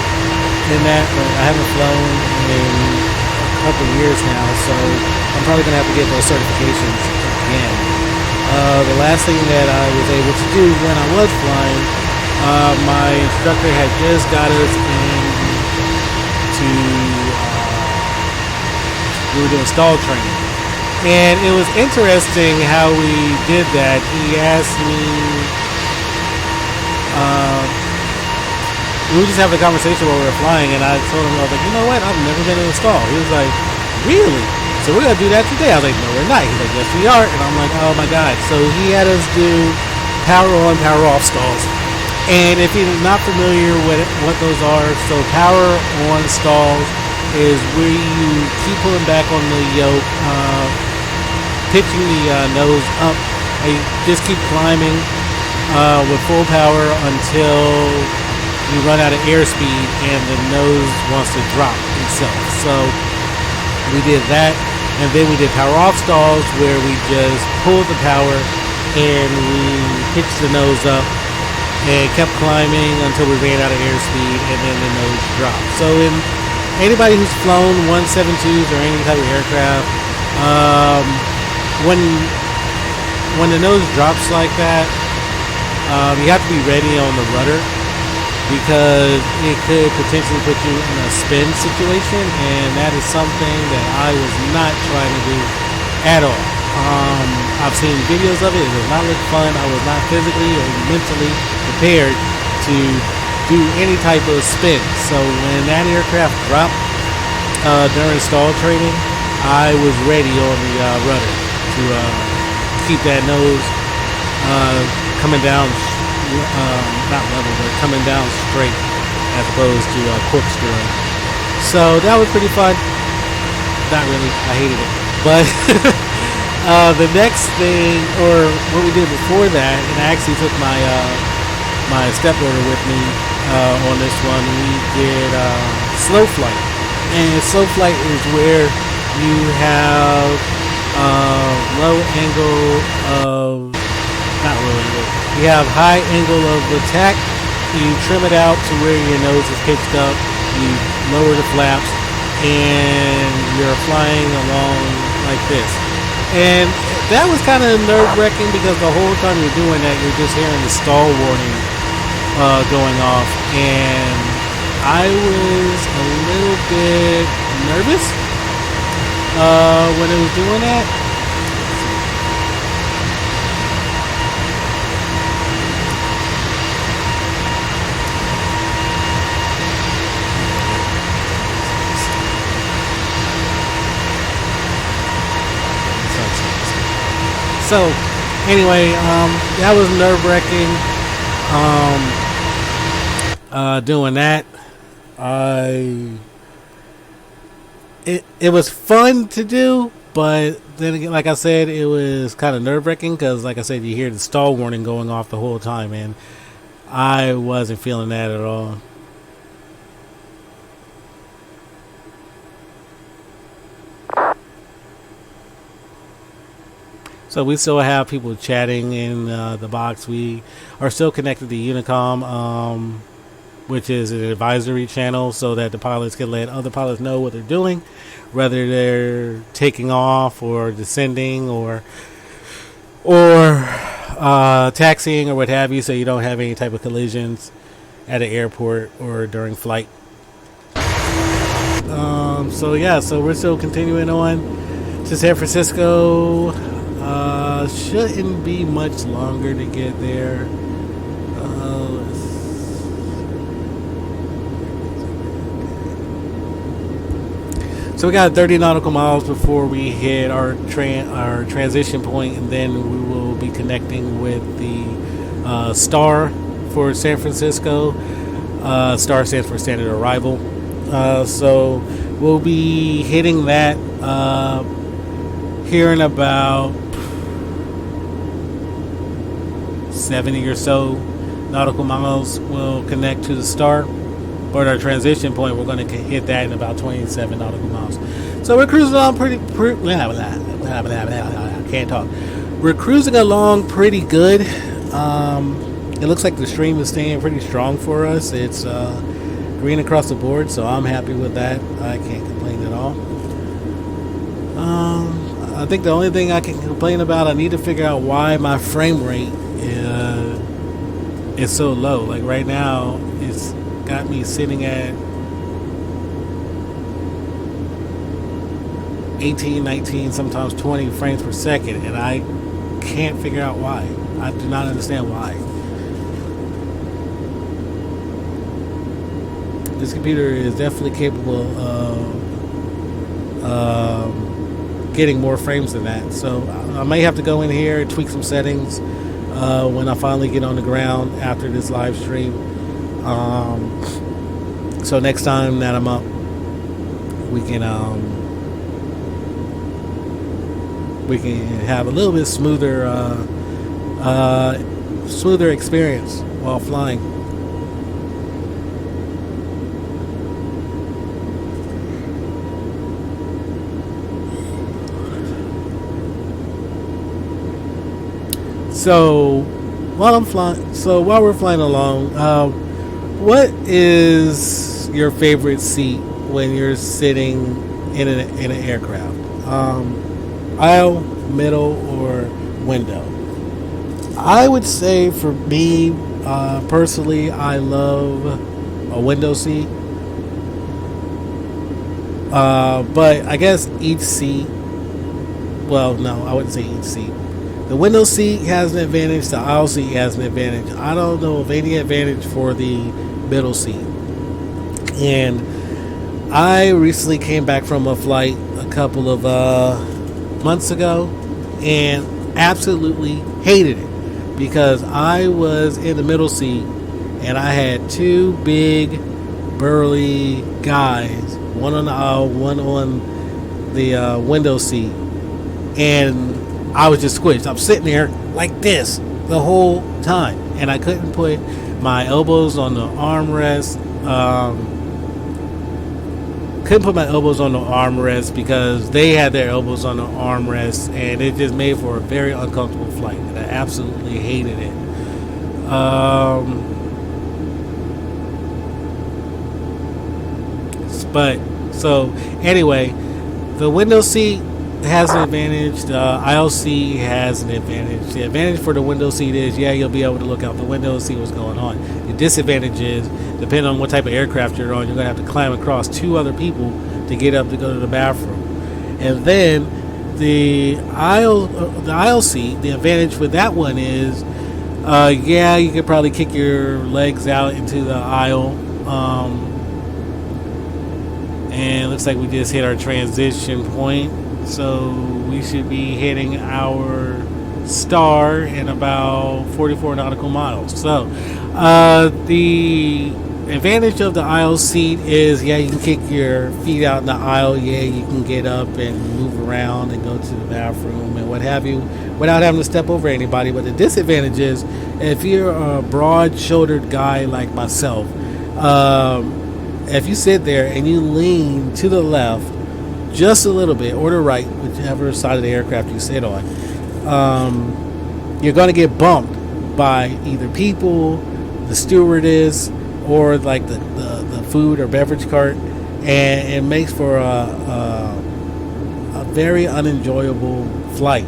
in that, but I haven't flown in a couple of years now, so I'm probably going to have to get those certifications again. The last thing that I was able to do when I was flying, my instructor had just got us into, we were doing stall training. And it was interesting how we did that. He asked me, we were just having a conversation while we were flying, and I told him, I was like, you know what, I've never been in a stall. He was like, really? So we're going to do that today? I was like, no, we're not. He's like, yes, we are. And I'm like, oh my God. So he had us do power on, power off stalls. And if you're not familiar with what those are, so power on stalls is where you keep pulling back on the yoke, pitching the nose up, and you just keep climbing with full power until you run out of airspeed and the nose wants to drop itself. So we did that, and then we did power off stalls where we just pulled the power and we pitched the nose up and kept climbing until we ran out of airspeed and then the nose dropped. So in anybody who's flown 172s or any type of aircraft, when the nose drops like that, you have to be ready on the rudder, because it could potentially put you in a spin situation, and that is something that I was not trying to do at all. I've seen videos of it. It does not look fun. I was not physically or mentally prepared to do any type of spin. So when that aircraft dropped during stall training, I was ready on the rudder to keep that nose coming down, not level, but coming down straight as opposed to corkscrewing. So that was pretty fun. Not really, I hated it. But the next thing, or what we did before that, and I actually took my my stepdaughter with me on this one. We did slow flight, and slow flight is where you have low angle of, not low angle, you have high angle of attack. You trim it out to where your nose is pitched up. You lower the flaps, and you're flying along like this. And that was kind of nerve-wracking because the whole time you're doing that, you're just hearing the stall warning going off, and I was a little bit nervous when it was doing that. So anyway, that was nerve-wracking doing that. It was fun to do, but then again, like I said, it was kind of nerve-wracking because, like I said, you hear the stall warning going off the whole time, and I wasn't feeling that at all. So we still have people chatting in the box. We are still connected to Unicom, which is an advisory channel, so that the pilots can let other pilots know what they're doing, whether they're taking off or descending or taxiing or what have you, so you don't have any type of collisions at an airport or during flight. So yeah, so we're still continuing on to San Francisco. Shouldn't be much longer to get there. So we got 30 nautical miles before we hit our transition point, and then we will be connecting with the Star for San Francisco. Star stands for Standard Arrival. So we'll be hitting that here in about 70 or so nautical miles. We'll connect to the Star. But our transition point, we're going to hit that in about 27 nautical miles. So we're cruising along can't talk. We're cruising along pretty good. It looks like the stream is staying pretty strong for us. It's green across the board, so I'm happy with that. I can't complain at all. I think the only thing I can complain about, I need to figure out why my frame rate is so low. Like right now, it's got me sitting at 18, 19, sometimes 20 frames per second, and I can't figure out why. I do not understand why. This computer is definitely capable of getting more frames than that. So I may have to go in here and tweak some settings when I finally get on the ground after this live stream. So next time that I'm up, we can have a little bit smoother experience while flying. So while we're flying along, what is your favorite seat when you're sitting in an aircraft? Aisle, middle, or window? I would say for me, personally, I love a window seat. But I guess each seat, well, no, I wouldn't say each seat. The window seat has an advantage, the aisle seat has an advantage. I don't know of any advantage for the middle seat. And I recently came back from a flight a couple of months ago and absolutely hated it because I was in the middle seat and I had two big burly guys, one on the aisle, one on the window seat, and I was just squished. I'm sitting there like this the whole time, and I couldn't put my elbows on the armrest. Couldn't put my elbows on the armrest because they had their elbows on the armrest, and it just made for a very uncomfortable flight, and I absolutely hated it. But so anyway, the window seat has an advantage. The aisle seat has an advantage. The advantage for the window seat is, yeah, you'll be able to look out the window and see what's going on. The disadvantage is, depending on what type of aircraft you're on, you're going to have to climb across two other people to get up to go to the bathroom. And then the aisle seat, the advantage with that one is, yeah, you could probably kick your legs out into the aisle. And it looks like we just hit our transition point. So we should be hitting our Star in about 44 nautical miles. So the advantage of the aisle seat is, yeah, you can kick your feet out in the aisle. Yeah, you can get up and move around and go to the bathroom and what have you without having to step over anybody. But the disadvantage is, if you're a broad-shouldered guy like myself, if you sit there and you lean to the left just a little bit, or the right, whichever side of the aircraft you sit on, you're going to get bumped by either people, the stewardess, or like the food or beverage cart, and it makes for a very unenjoyable flight.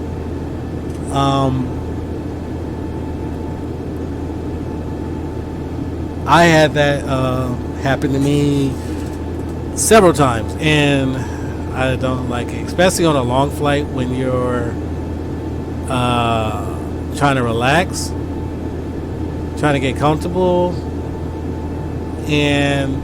I had that happen to me several times, and I don't like it, especially on a long flight when you're trying to relax, trying to get comfortable, and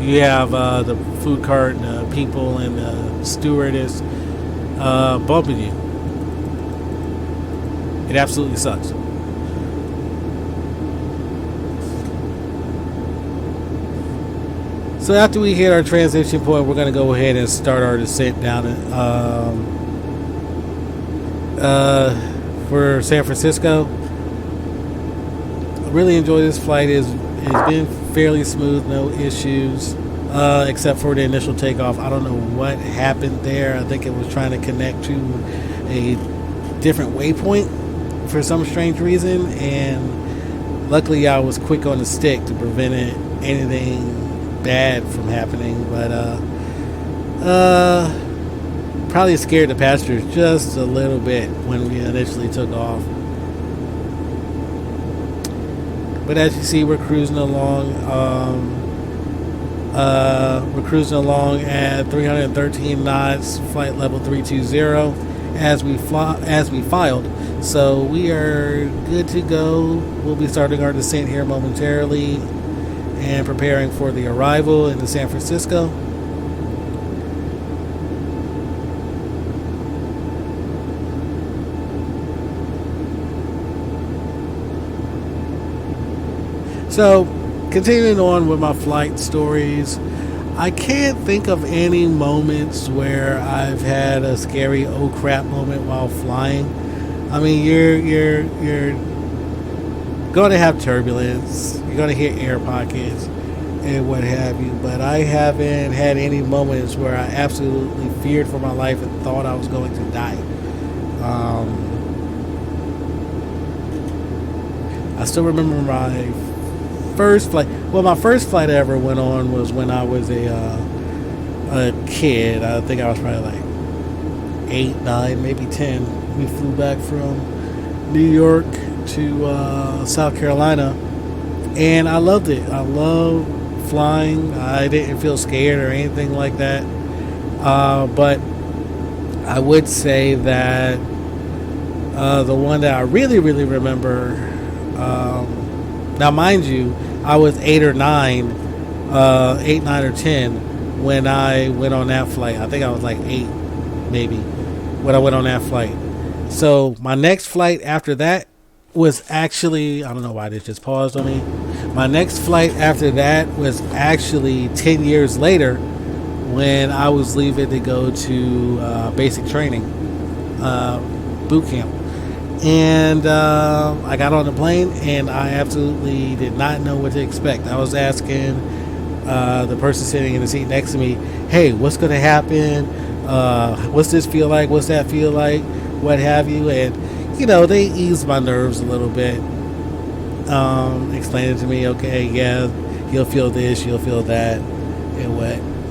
you have the food cart people and the stewardess bumping you. It absolutely sucks. So after we hit our transition point, we're going to go ahead and start our descent down for San Francisco. I really enjoy this flight. It's been fairly smooth, no issues, except for the initial takeoff. I don't know what happened there. I think it was trying to connect to a different waypoint for some strange reason, and luckily I was quick on the stick to prevent anything bad from happening. But probably scared the passengers just a little bit when we initially took off. But as you see, we're cruising along. We're cruising along at 313 knots, flight level 320, as we filed. So we are good to go. We'll be starting our descent here momentarily and preparing for the arrival into San Francisco. So, continuing on with my flight stories, I can't think of any moments where I've had a scary oh crap moment while flying. I mean, you're going to have turbulence, you're going to hit air pockets and what have you, but I haven't had any moments where I absolutely feared for my life and thought I was going to die. I still remember my first flight. Well, my first flight I ever went on was when I was a kid. I think I was probably like 8, 9, maybe 10. We flew back from New York to South Carolina, and I loved it. I love flying. I didn't feel scared or anything like that. But I would say that the one that I really, really remember. Now, mind you, I was 8 or 9 or 10 when I went on that flight. I think I was like 8, maybe, when I went on that flight. So my next flight after that was actually, I don't know why this just paused on me. My next flight after that was actually 10 years later when I was leaving to go to basic training, boot camp. And I got on the plane, and I absolutely did not know what to expect. I was asking the person sitting in the seat next to me, hey, what's going to happen? What's this feel like? What's that feel like? What have you? And, you know, they eased my nerves a little bit, explaining to me, okay, yeah, you'll feel this, you'll feel that, and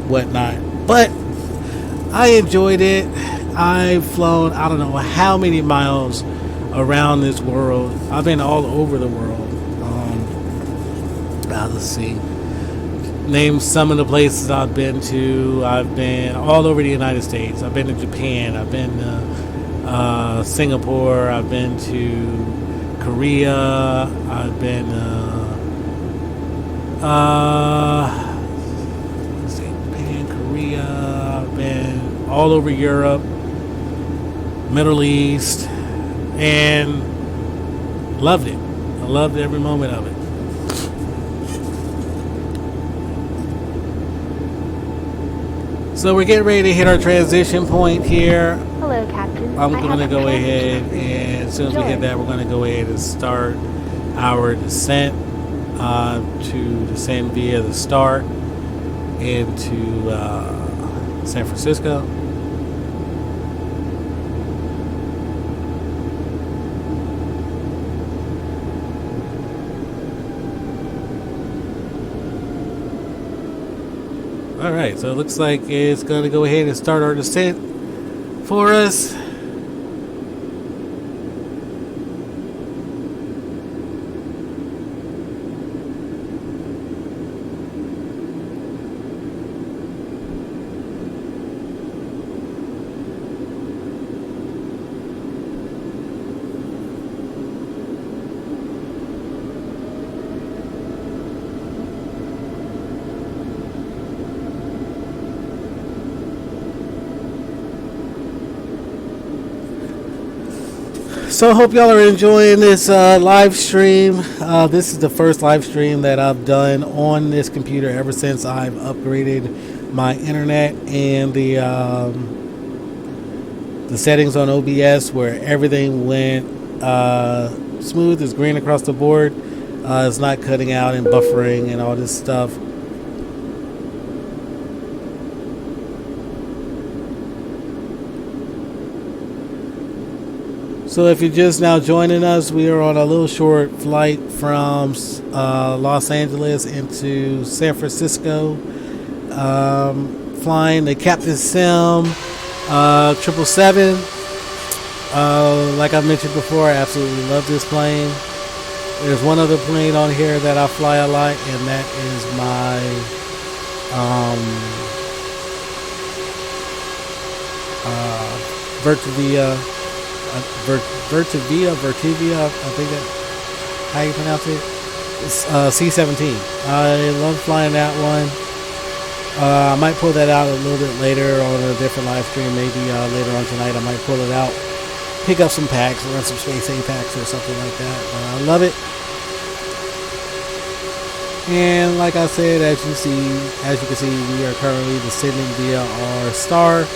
whatnot. But I enjoyed it. I've flown, I don't know how many miles around this world. I've been all over the world. Let's see. Name some of the places I've been to. I've been all over the United States. I've been to Japan. I've been to Singapore. I've been to Korea. I've been let's see, Japan, Korea. I've been all over Europe, Middle East, and loved it. I loved every moment of it. So we're getting ready to hit our transition point here. Hello, Captain. I'm going to go ahead, and as soon as we hit that, we're going to go ahead and start our descent to descend via the start into San Francisco. Alright, so it looks like it's going to go ahead and start our descent for us. So I hope y'all are enjoying this live stream. This is the first live stream that I've done on this computer ever since I've upgraded my internet and the settings on OBS, where everything went smooth as green across the board. It's not cutting out and buffering and all this stuff. So if you're just now joining us, we are on a little short flight from Los Angeles into San Francisco, flying the Captain Sim 777. Like I mentioned before, I absolutely love this plane. There's one other plane on here that I fly a lot, and that is my Vertivia, I think that's how you pronounce it. It's C-17. I love flying that one. I might pull that out a little bit later on a different live stream. Maybe later on tonight I might pull it out, pick up some packs, run some Space Apex or something like that. I love it. And like I said, as you can see, we are currently descending via our star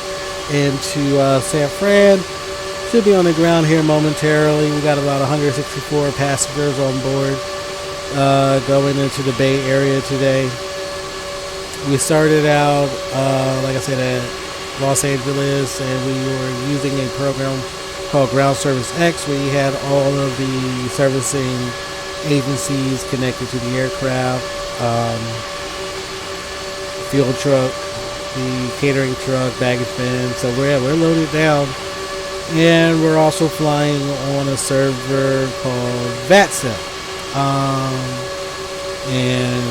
into San Fran. Should be on the ground here momentarily. We got about 164 passengers on board going into the Bay Area today. We started out, like I said, at Los Angeles, and we were using a program called Ground Service X. We had all of the servicing agencies connected to the aircraft, fuel truck, the catering truck, baggage bin. So we're loaded down. And we're also flying on a server called VATSIM. And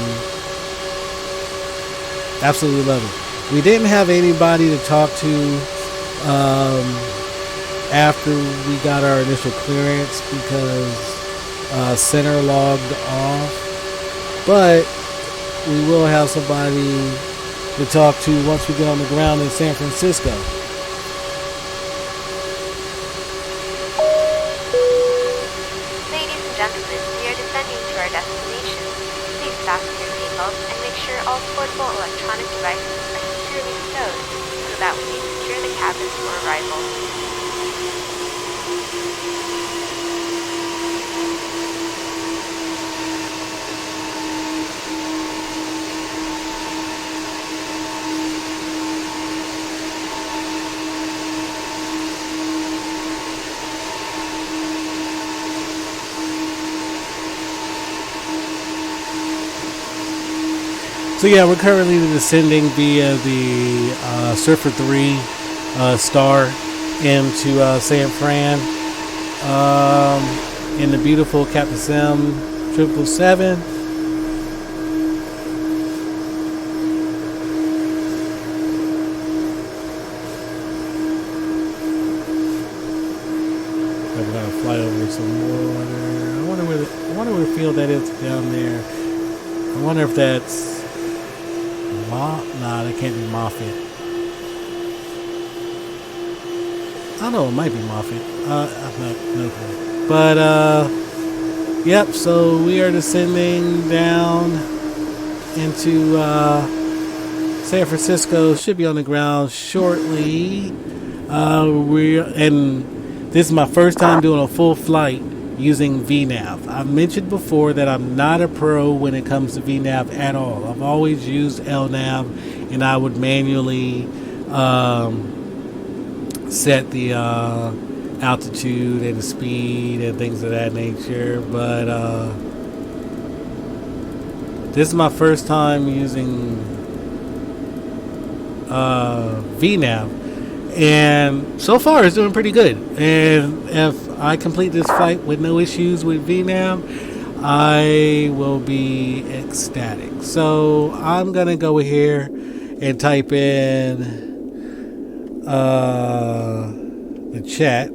absolutely love it. We didn't have anybody to talk to after we got our initial clearance because center logged off. But we will have somebody to talk to once we get on the ground in San Francisco. All portable electronic devices are securely stowed so that we may secure the cabin for arrival. So yeah, we're currently descending via the Surfer 3 star into San Fran in the beautiful Captain Sim 777. We're gonna fly over some water. I wonder where the field that is down there. I wonder if that's Nah, that can't be Moffett. I don't know, it might be Moffett. No clue. But, yep, so we are descending down into San Francisco. Should be on the ground shortly. And this is my first time doing a full flight using VNAV. I've mentioned before that I'm not a pro when it comes to VNAV at all. I've always used LNAV, and I would manually set the altitude and the speed and things of that nature. But this is my first time using VNAV, and so far it's doing pretty good. And if I complete this flight with no issues with VNAV, I will be ecstatic. So I'm gonna go here and type in the chat.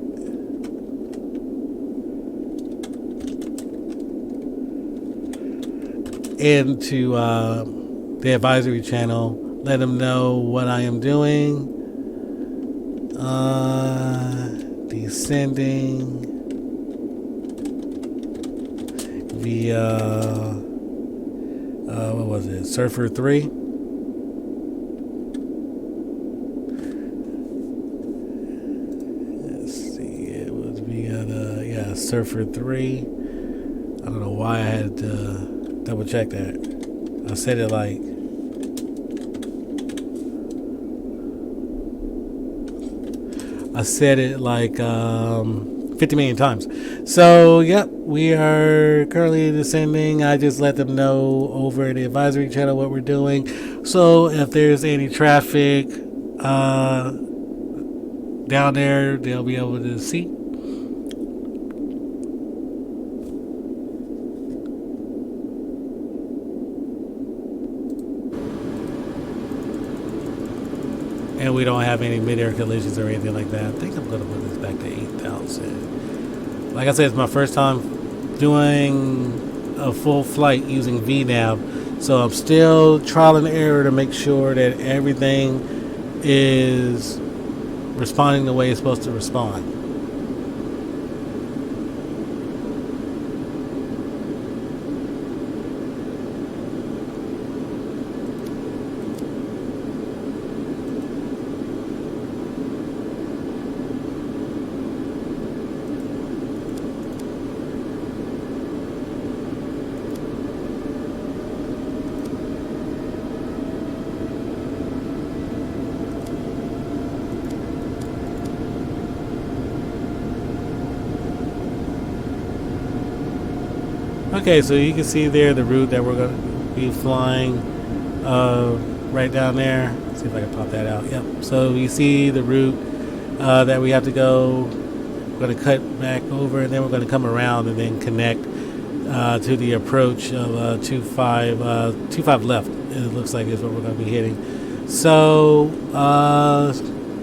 Into the advisory channel, let them know what I am doing. Descending. via what was it? Surfer 3. Let's see. It was via the Surfer 3. I don't know why I had to double check that. I said it like I said it like 50 million times. So, yep, we are currently descending. I just let them know over the advisory channel what we're doing. So, if there's any traffic down there, they'll be able to see. And we don't have any mid-air collisions or anything like that. I think I'm going to put this back to 8,000. Like I said, it's my first time doing a full flight using VNav. So I'm still trial and error to make sure that everything is responding the way it's supposed to respond. Okay, so you can see there the route that we're going to be flying right down there. Let's see if I can pop that out. Yep. So you see the route that we have to go. We're going to cut back over, and then we're going to come around and then connect to the approach of 25 left. It looks like is what we're going to be hitting. So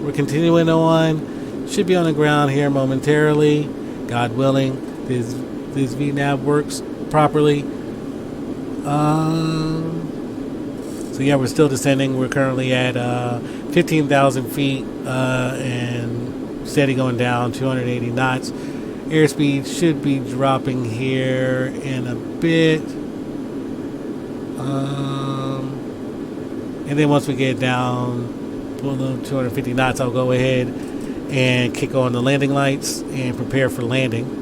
we're continuing on. Should be on the ground here momentarily, God willing. This VNav works properly. So yeah, we're still descending. We're currently at 15,000 feet and steady going down 280 knots. Airspeed should be dropping here in a bit. And then once we get down below 250 knots, I'll go ahead and kick on the landing lights and prepare for landing.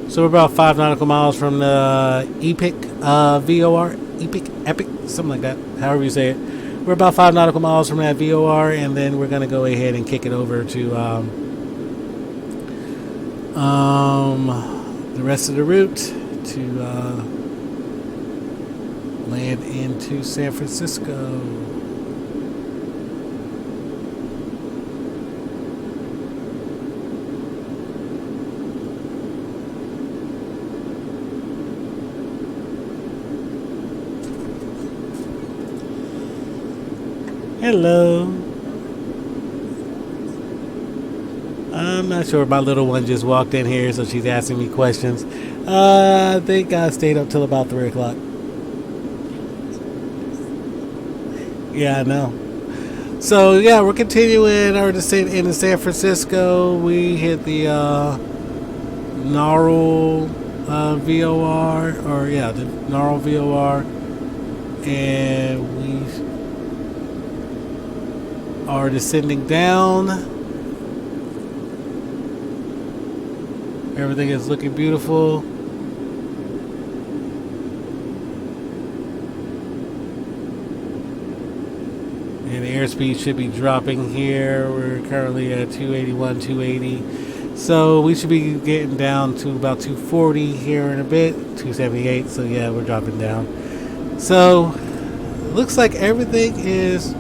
So we're about 5 nautical miles from the Epic VOR, Epic, something like that, however you say it. We're about 5 nautical miles from that VOR, and then we're going to go ahead and kick it over to the rest of the route to land into San Francisco. Hello. I'm not sure. My little one just walked in here, so she's asking me questions. I think I stayed up till about 3 o'clock. Yeah, I know. So, yeah, we're continuing our descent into San Francisco. We hit the Narl VOR, the Narl VOR, and we are descending down. Everything is looking beautiful. And the airspeed should be dropping here. We're currently at 281, 280. So we should be getting down to about 240 here in a bit, 278. So yeah, we're dropping down. So looks like everything is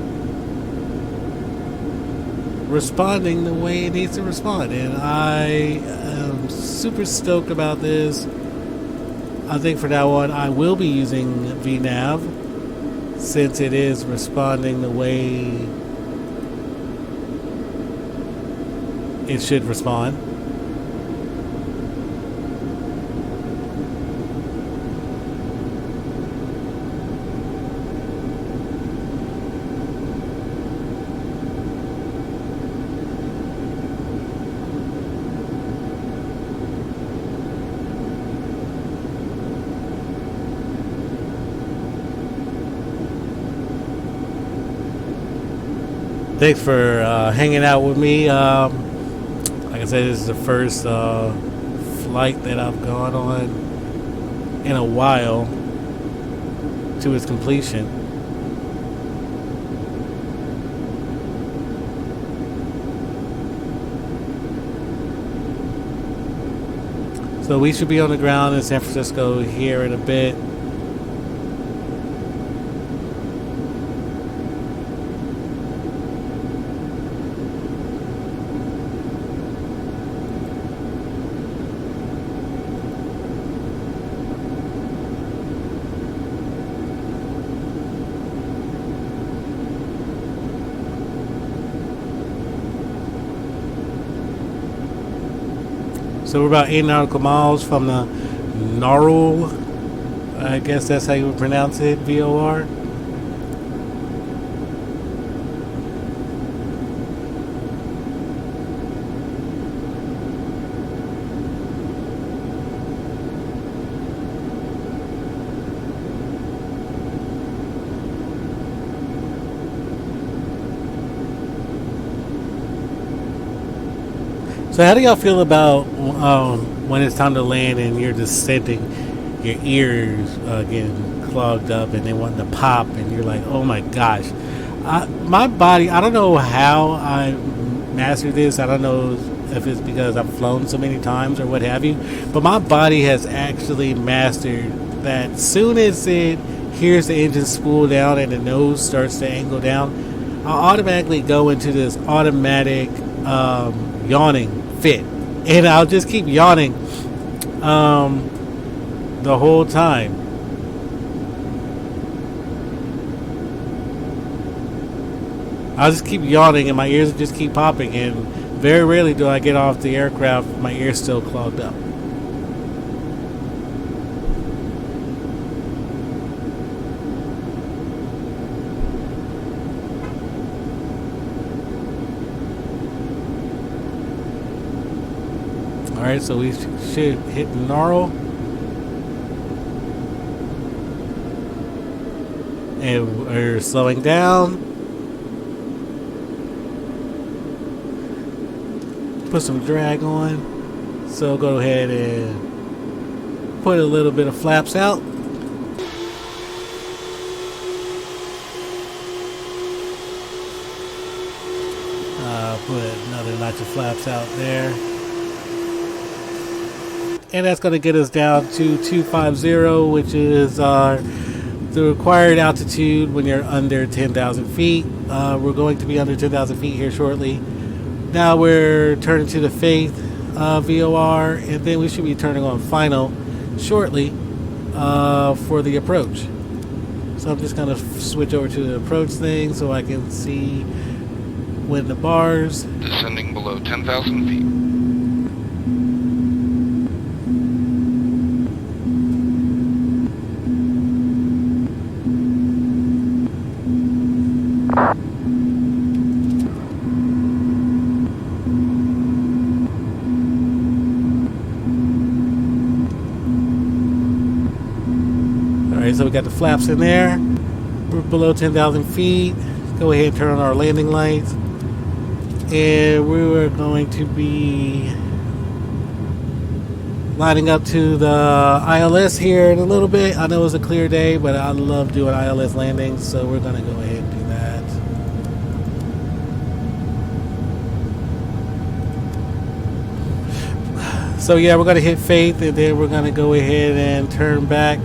responding the way it needs to respond, and I am super stoked about this. I think for that one I will be using VNav since it is responding the way it should respond. Thanks for hanging out with me. Like I said, this is the first flight that I've gone on in a while to its completion. So we should be on the ground in San Francisco here in a bit. So we're about 8 nautical miles from the Narl, I guess that's how you would pronounce it, VOR. So how do y'all feel about when it's time to land and you're descending, your ears getting clogged up and they want to pop and you're like, oh my gosh. My body, I don't know how I mastered this. I don't know if it's because I've flown so many times or what have you, but my body has actually mastered that soon as it hears the engine spool down and the nose starts to angle down, I'll automatically go into this automatic yawning fit, and I'll just keep yawning the whole time. I'll just keep yawning and my ears just keep popping, and very rarely do I get off the aircraft my ears still clogged up. Alright, so we should hit Narl. And we're slowing down. Put some drag on. So go ahead and put a little bit of flaps out. Put another notch of flaps out there. And that's going to get us down to 250, which is the required altitude when you're under 10,000 feet. We're going to be under 10,000 feet here shortly. Now we're turning to the Faith VOR, and then we should be turning on final shortly for the approach. So I'm just going to switch over to the approach thing so I can see when the bars. Descending below 10,000 feet. So we got the flaps in there. We're below 10,000 feet. Go ahead and turn on our landing lights. And we are going to be lining up to the ILS here in a little bit. I know it's a clear day, but I love doing ILS landings, so we're going to go ahead and do that. So yeah, we're going to hit Faith, and then we're going to go ahead and turn back.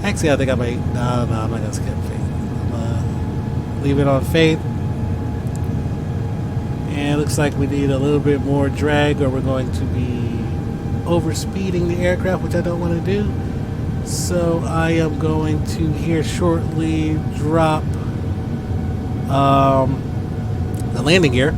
Actually, I think I might. No, I'm not going to skip Faith. I'm going to leave it on Faith. And it looks like we need a little bit more drag, or we're going to be overspeeding the aircraft, which I don't want to do. So I am going to here shortly drop the landing gear.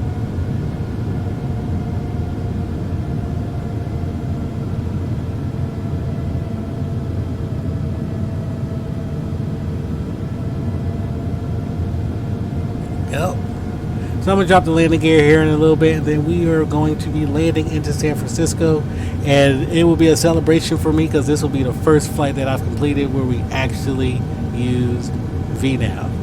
So I'm going to drop the landing gear here in a little bit, and then we are going to be landing into San Francisco. And it will be a celebration for me because this will be the first flight that I've completed where we actually used VNAV.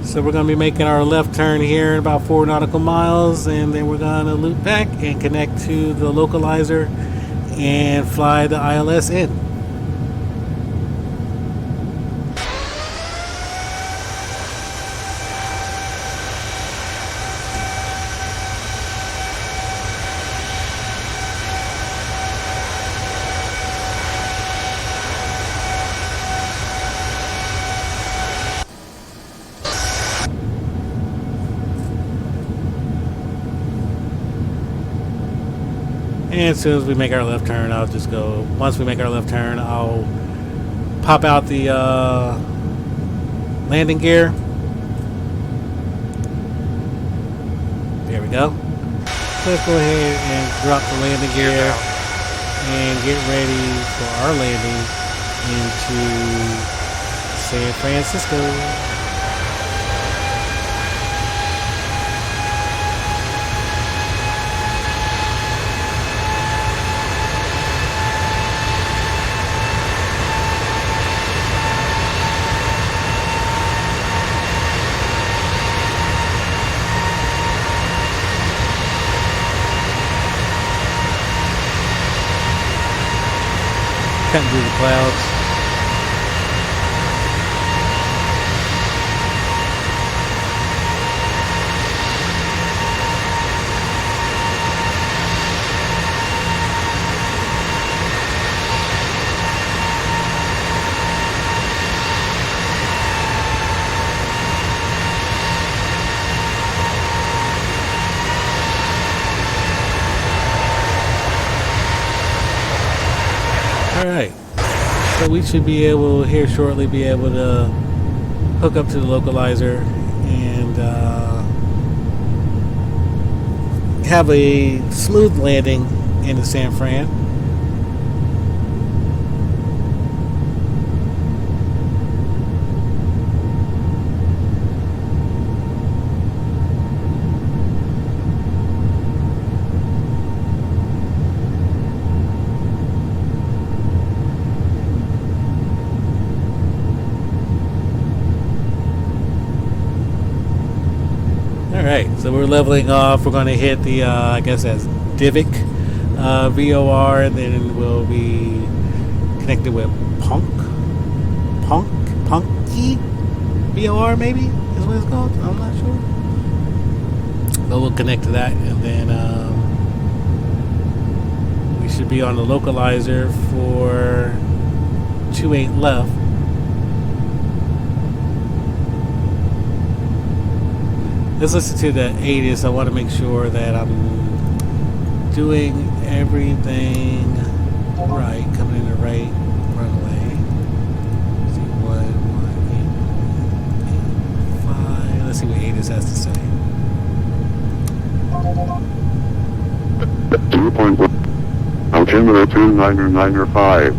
So we're going to be making our left turn here in about 4 nautical miles, and then we're going to loop back and connect to the localizer and fly the ILS in. And as soon as we make our left turn, I'll just go. Once we make our left turn, I'll pop out the landing gear. There we go. Let's go ahead and drop the landing gear and get ready for our landing into San Francisco. Cutting through the clouds. Alright, so we should be able, here shortly, be able to hook up to the localizer and have a smooth landing into San Fran. Alright, so we're leveling off. We're going to hit the, I guess that's Divic VOR, and then we'll be connected with Punky VOR, maybe is what it's called. I'm not sure. But we'll connect to that, and then we should be on the localizer for 28 left. Let's listen to the 80s. I want to make sure that I'm doing everything right, coming in the right runway. Let's see what 185. Let's see what 80s has to say. 2.1 altimeter 29905.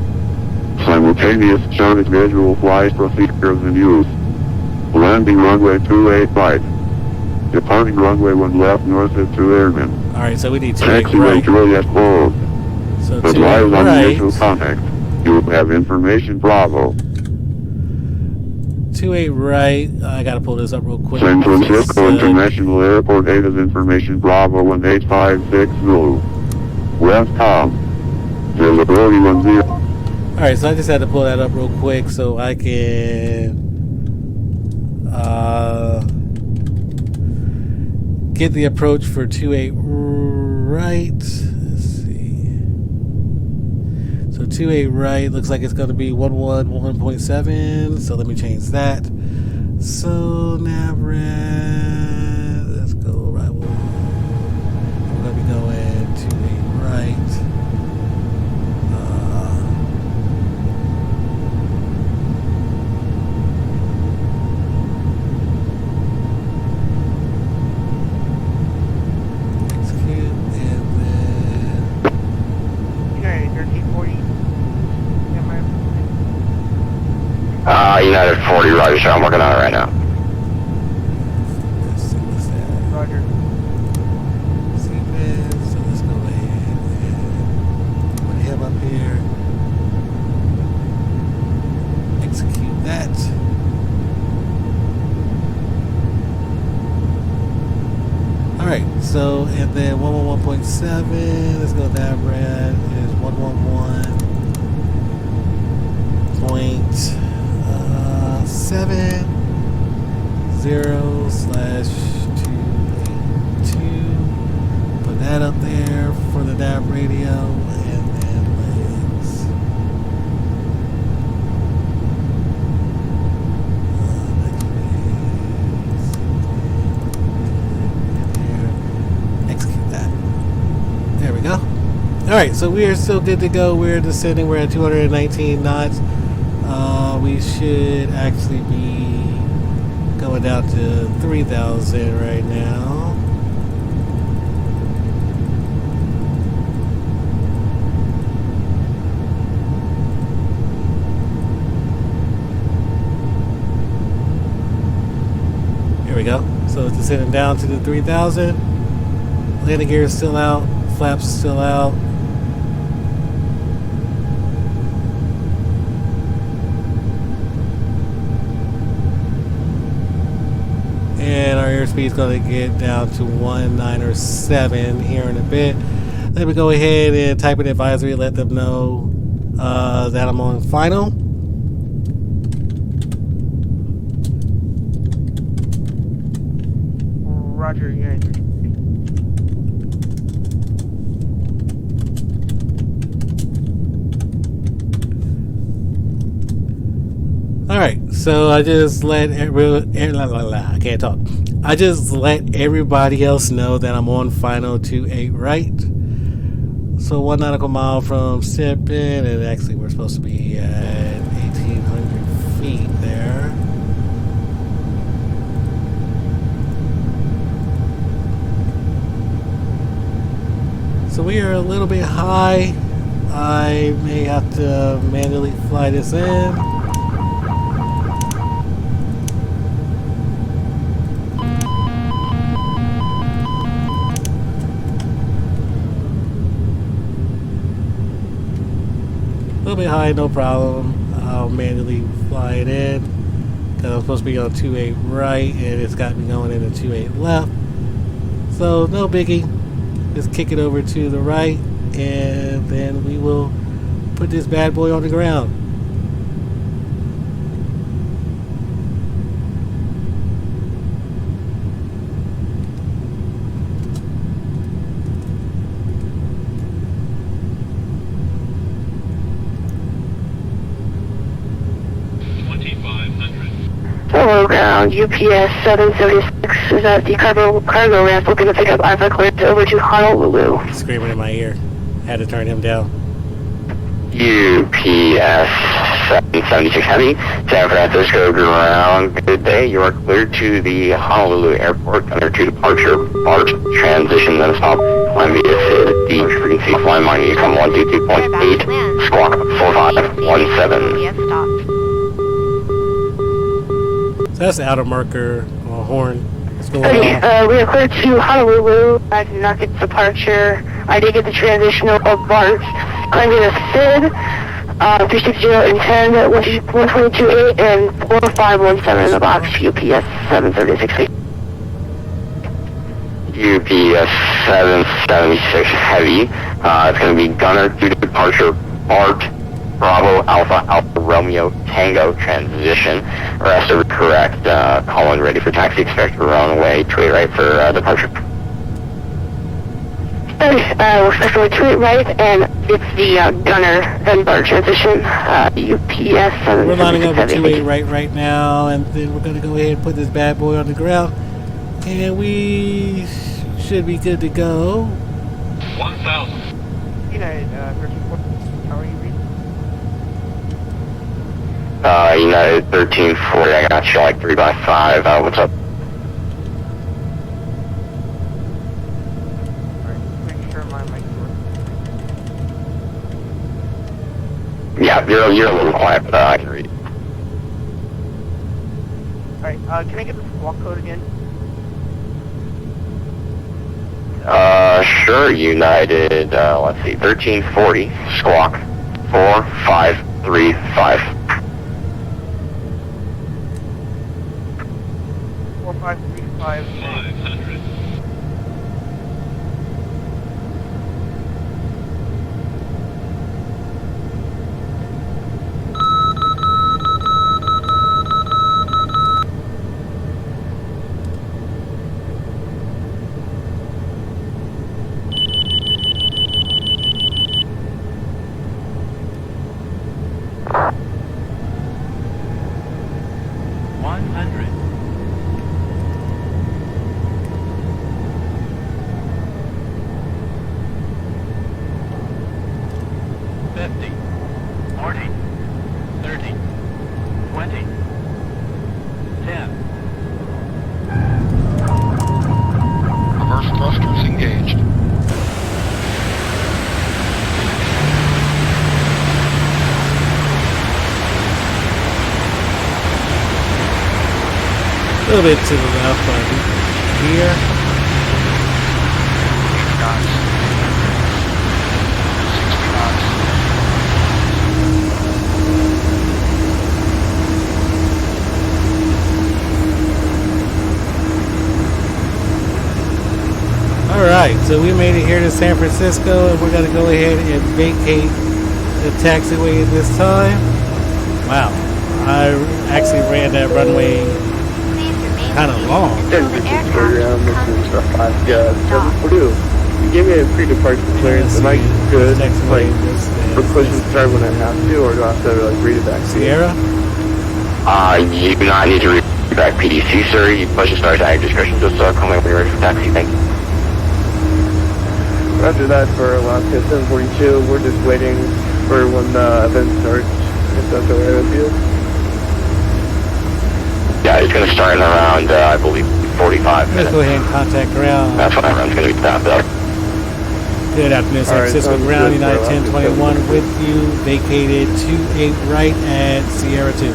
Simultaneous Sonic visual flight procedures in use. Landing runway 285. Departing runway 1 left north of 2 airmen. Alright, so we need 2 Taxiway right. Juliet closed. So Advise on right. initial contact. You will have information Bravo. 28 right. I gotta pull this up real quick. San Francisco International Airport 8 is information Bravo 1856 Zulu. Westcom. Visibility 10. Alright, so I just had to pull that up real quick so I can get the approach for 28 right. Let's see. So 28 right looks like it's going to be 111.7. So let me change that. So Navred, let's go right. We're going to be going 28 right. United 40, roger, sir. I'm working on it right now. Let's see what's that. Roger. Sequence. So let's go ahead and put him up here. Execute that. Alright, so and then 111.7, let's go that red is 111.70/282. Put that up there for the nav radio, and then let's execute that. There we go. Alright, so we are still good to go. We're descending. We're at 219 knots. We should actually be going down to 3,000 right now. Here we go. So it's descending down to the 3,000. Landing gear is still out. Flaps still out. And our airspeed is going to get down to 197 here in a bit. Let me go ahead and type an advisory, let them know that I'm on final. Roger, United. Alright, so I just let I can't talk. I just let everybody else know that I'm on final 28 right. So 1 nautical mile from Sippin, and actually we're supposed to be at 1,800 feet there. So we are a little bit high. I may have to manually fly this in. A little bit high, no problem. I'll manually fly it in because I'm supposed to be on 28 right, and it's got me going into 28 left. So no biggie. Just kick it over to the right, and then we will put this bad boy on the ground. Hello, ground. UPS 776 is at the cargo ramp looking to pick up Alpha clearance over to Honolulu. He's screaming in my ear. Had to turn him down. UPS 776 Heavy, San Francisco ground. Good day. You are cleared to the Honolulu Airport under to departure. BART transition, then stop. Climb via SID. The frequency flying line you come 122.8. Squawk 4517. Yes, stopped. So that's the outer marker horn. What's going Okay, on? we are cleared to Honolulu. I did not get departure. I did get the transition of BART. Climbing a SID, 360 and 10, 122.8 and 4517 in the box, UPS 776. UPS 776 Heavy. It's going to be gunner due to departure. BART Bravo Alpha Alpha Romeo Tango transition. Rest are correct. Call in ready for taxi. Expect runway 28 right for departure. We're expecting to it right, and it's the gunner, then BART transition, UPS 776 We're lining up with Heavy. 28 right now, and then we're going to go ahead and put this bad boy on the ground, and we should be good to go. 1,000. United, 1340, how are you reading? United 1340, I got you like 3x5. What's up? Alright, making sure my mic works. Yeah, you're a little quiet, but I can read. Alright, can I get the squawk code again? Sure, United, let's see, 1340, squawk, 4535. 4535. 500. Reverse thrusters engaged. A little bit to the left, but here. 80 knots. 60 knots. Alright, so we made it here to San Francisco, and we're going to go ahead and vacate the taxiway this time. Wow, I actually ran that runway Please remain kind of long. seated until the aircraft comes to a stop. Purdue. You gave me a pre-departure clearance. Am I good? Taxiway, Like, for push and start when I have to, or do I have to like read it back to you? Sierra? You do not need to read back PDC, sir. You push and start at your discretion. Just come in when you're ready for taxi. Thank you. After that, for Alaska 742, we're just waiting for when the event starts. If that's alright with you. Yeah, it's going to start in around, I believe, 45 Let's minutes. go ahead and contact ground. That's when everyone's going to be tapped up. Good afternoon, San Alright, Francisco sounds ground, good, United sir. 1021 with you, vacated 28 right at Sierra 2.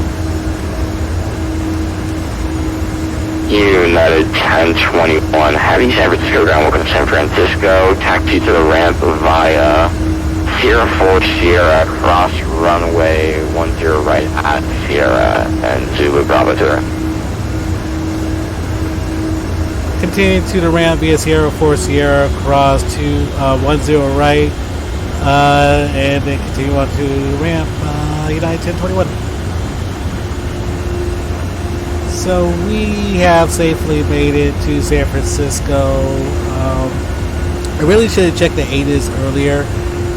United 1021, heavy San Francisco ground, welcome to San Francisco. Taxi to the ramp via Sierra 4 Sierra, cross runway 10 right at Sierra, and Zulu Bravo to the ramp. Continue to the ramp via Sierra 4 Sierra, cross to 10 right, and then continue on to the ramp, United 1021. So we have safely made it to San Francisco. I really should have checked the ATIS earlier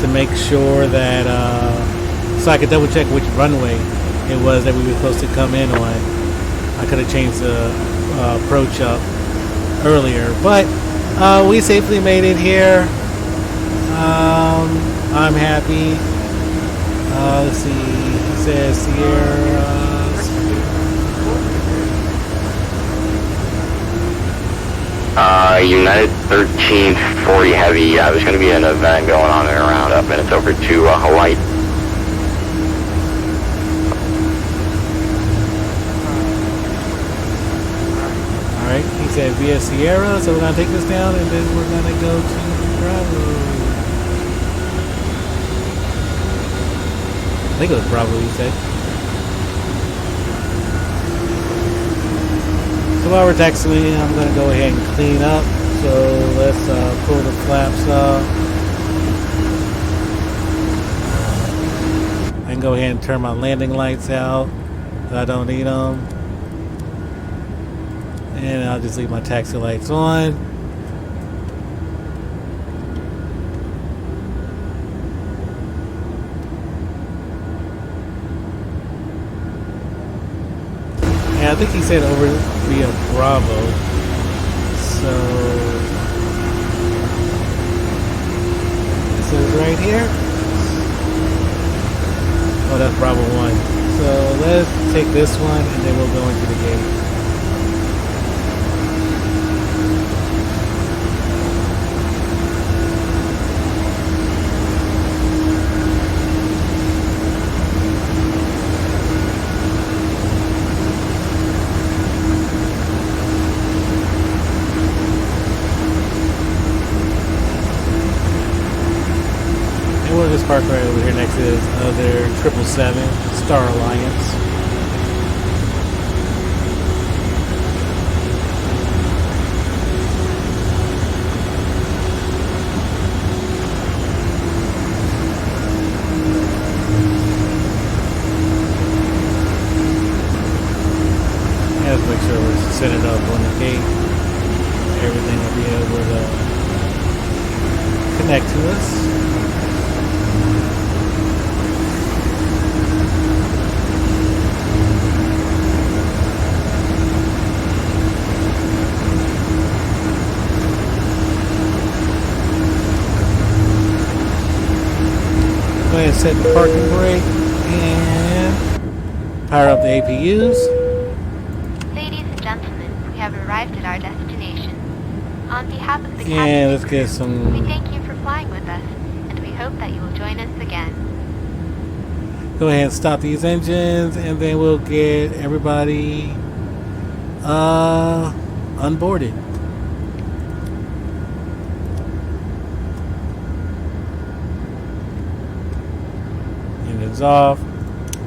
to make sure that, so I could double check which runway it was that we were supposed to come in on. I could have changed the approach up earlier, but we safely made it here. I'm happy. Let's see, it says Sierra. United 1340 heavy, yeah, there's going to be an event going on in around minutes over to Hawaii. Alright, he said via Sierra, so we're going to take this down and then we're going to go to Bravo. I think it was Bravo, he said. So while we're taxiing, I'm going to go ahead and clean up. So let's pull the flaps up. I can go ahead and turn my landing lights out. I don't need them. And I'll just leave my taxi lights on. Yeah, I think he said over via Bravo. So this is right here. Oh, that's Bravo 1. So let's take this one and then we'll go into the gate. park right over here next to this other 777 Star Alliance. Let's make sure we're centered up on the gate. Everything will be able to connect to us. Go ahead and set the parking brake and power up the APUs. Ladies and gentlemen, we have arrived at our destination. On behalf of the Yeah, captain let's and get crew, some- we thank you for flying with us, and we hope that you will join us again. Go ahead and stop these engines, and then we'll get everybody unboarded. Engines off,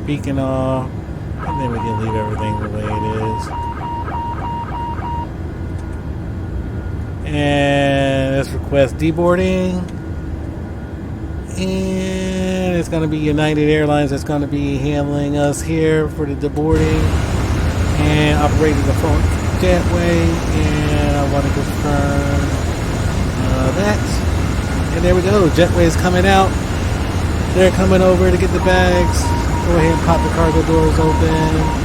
beacon off, and then we can leave everything the way it is. And let's request deboarding. And it's going to be United Airlines that's going to be handling us here for the deboarding and operating the front jetway. And I want to confirm that. And there we go. Jetway is coming out. They're coming over to get the bags. Go ahead and pop the cargo doors open.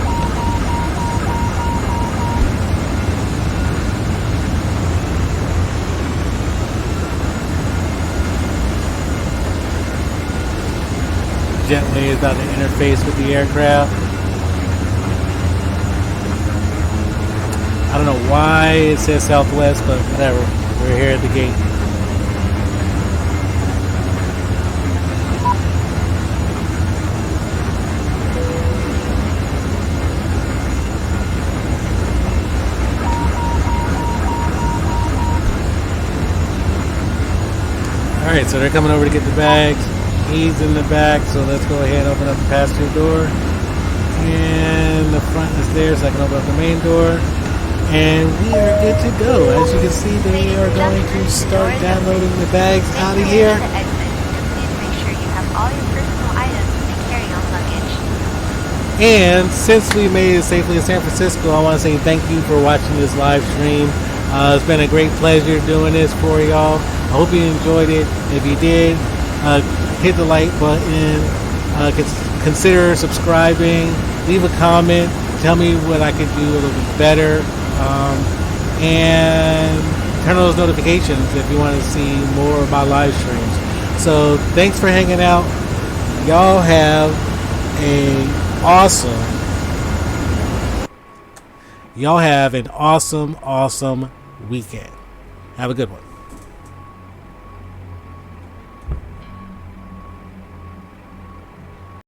Jetway is about to interface with the aircraft. I don't know why it says Southwest, but whatever. We're here at the gate. Alright, so they're coming over to get the bags. He's in the back, so let's go ahead and open up the passenger door. And the front is there, so I can open up the main door. And we are good to go. As you can see, they are going to start downloading the bags out of here. Please make sure you have all your personal items and carry-on luggage. And since we made it safely in San Francisco, I want to say thank you for watching this live stream. It's been a great pleasure doing this for y'all. I hope you enjoyed it. If you did, hit the like button, consider subscribing, leave a comment, tell me what I could do a little bit better, and turn on those notifications if you want to see more of my live streams. So thanks for hanging out. Y'all have an awesome weekend. Have a good one.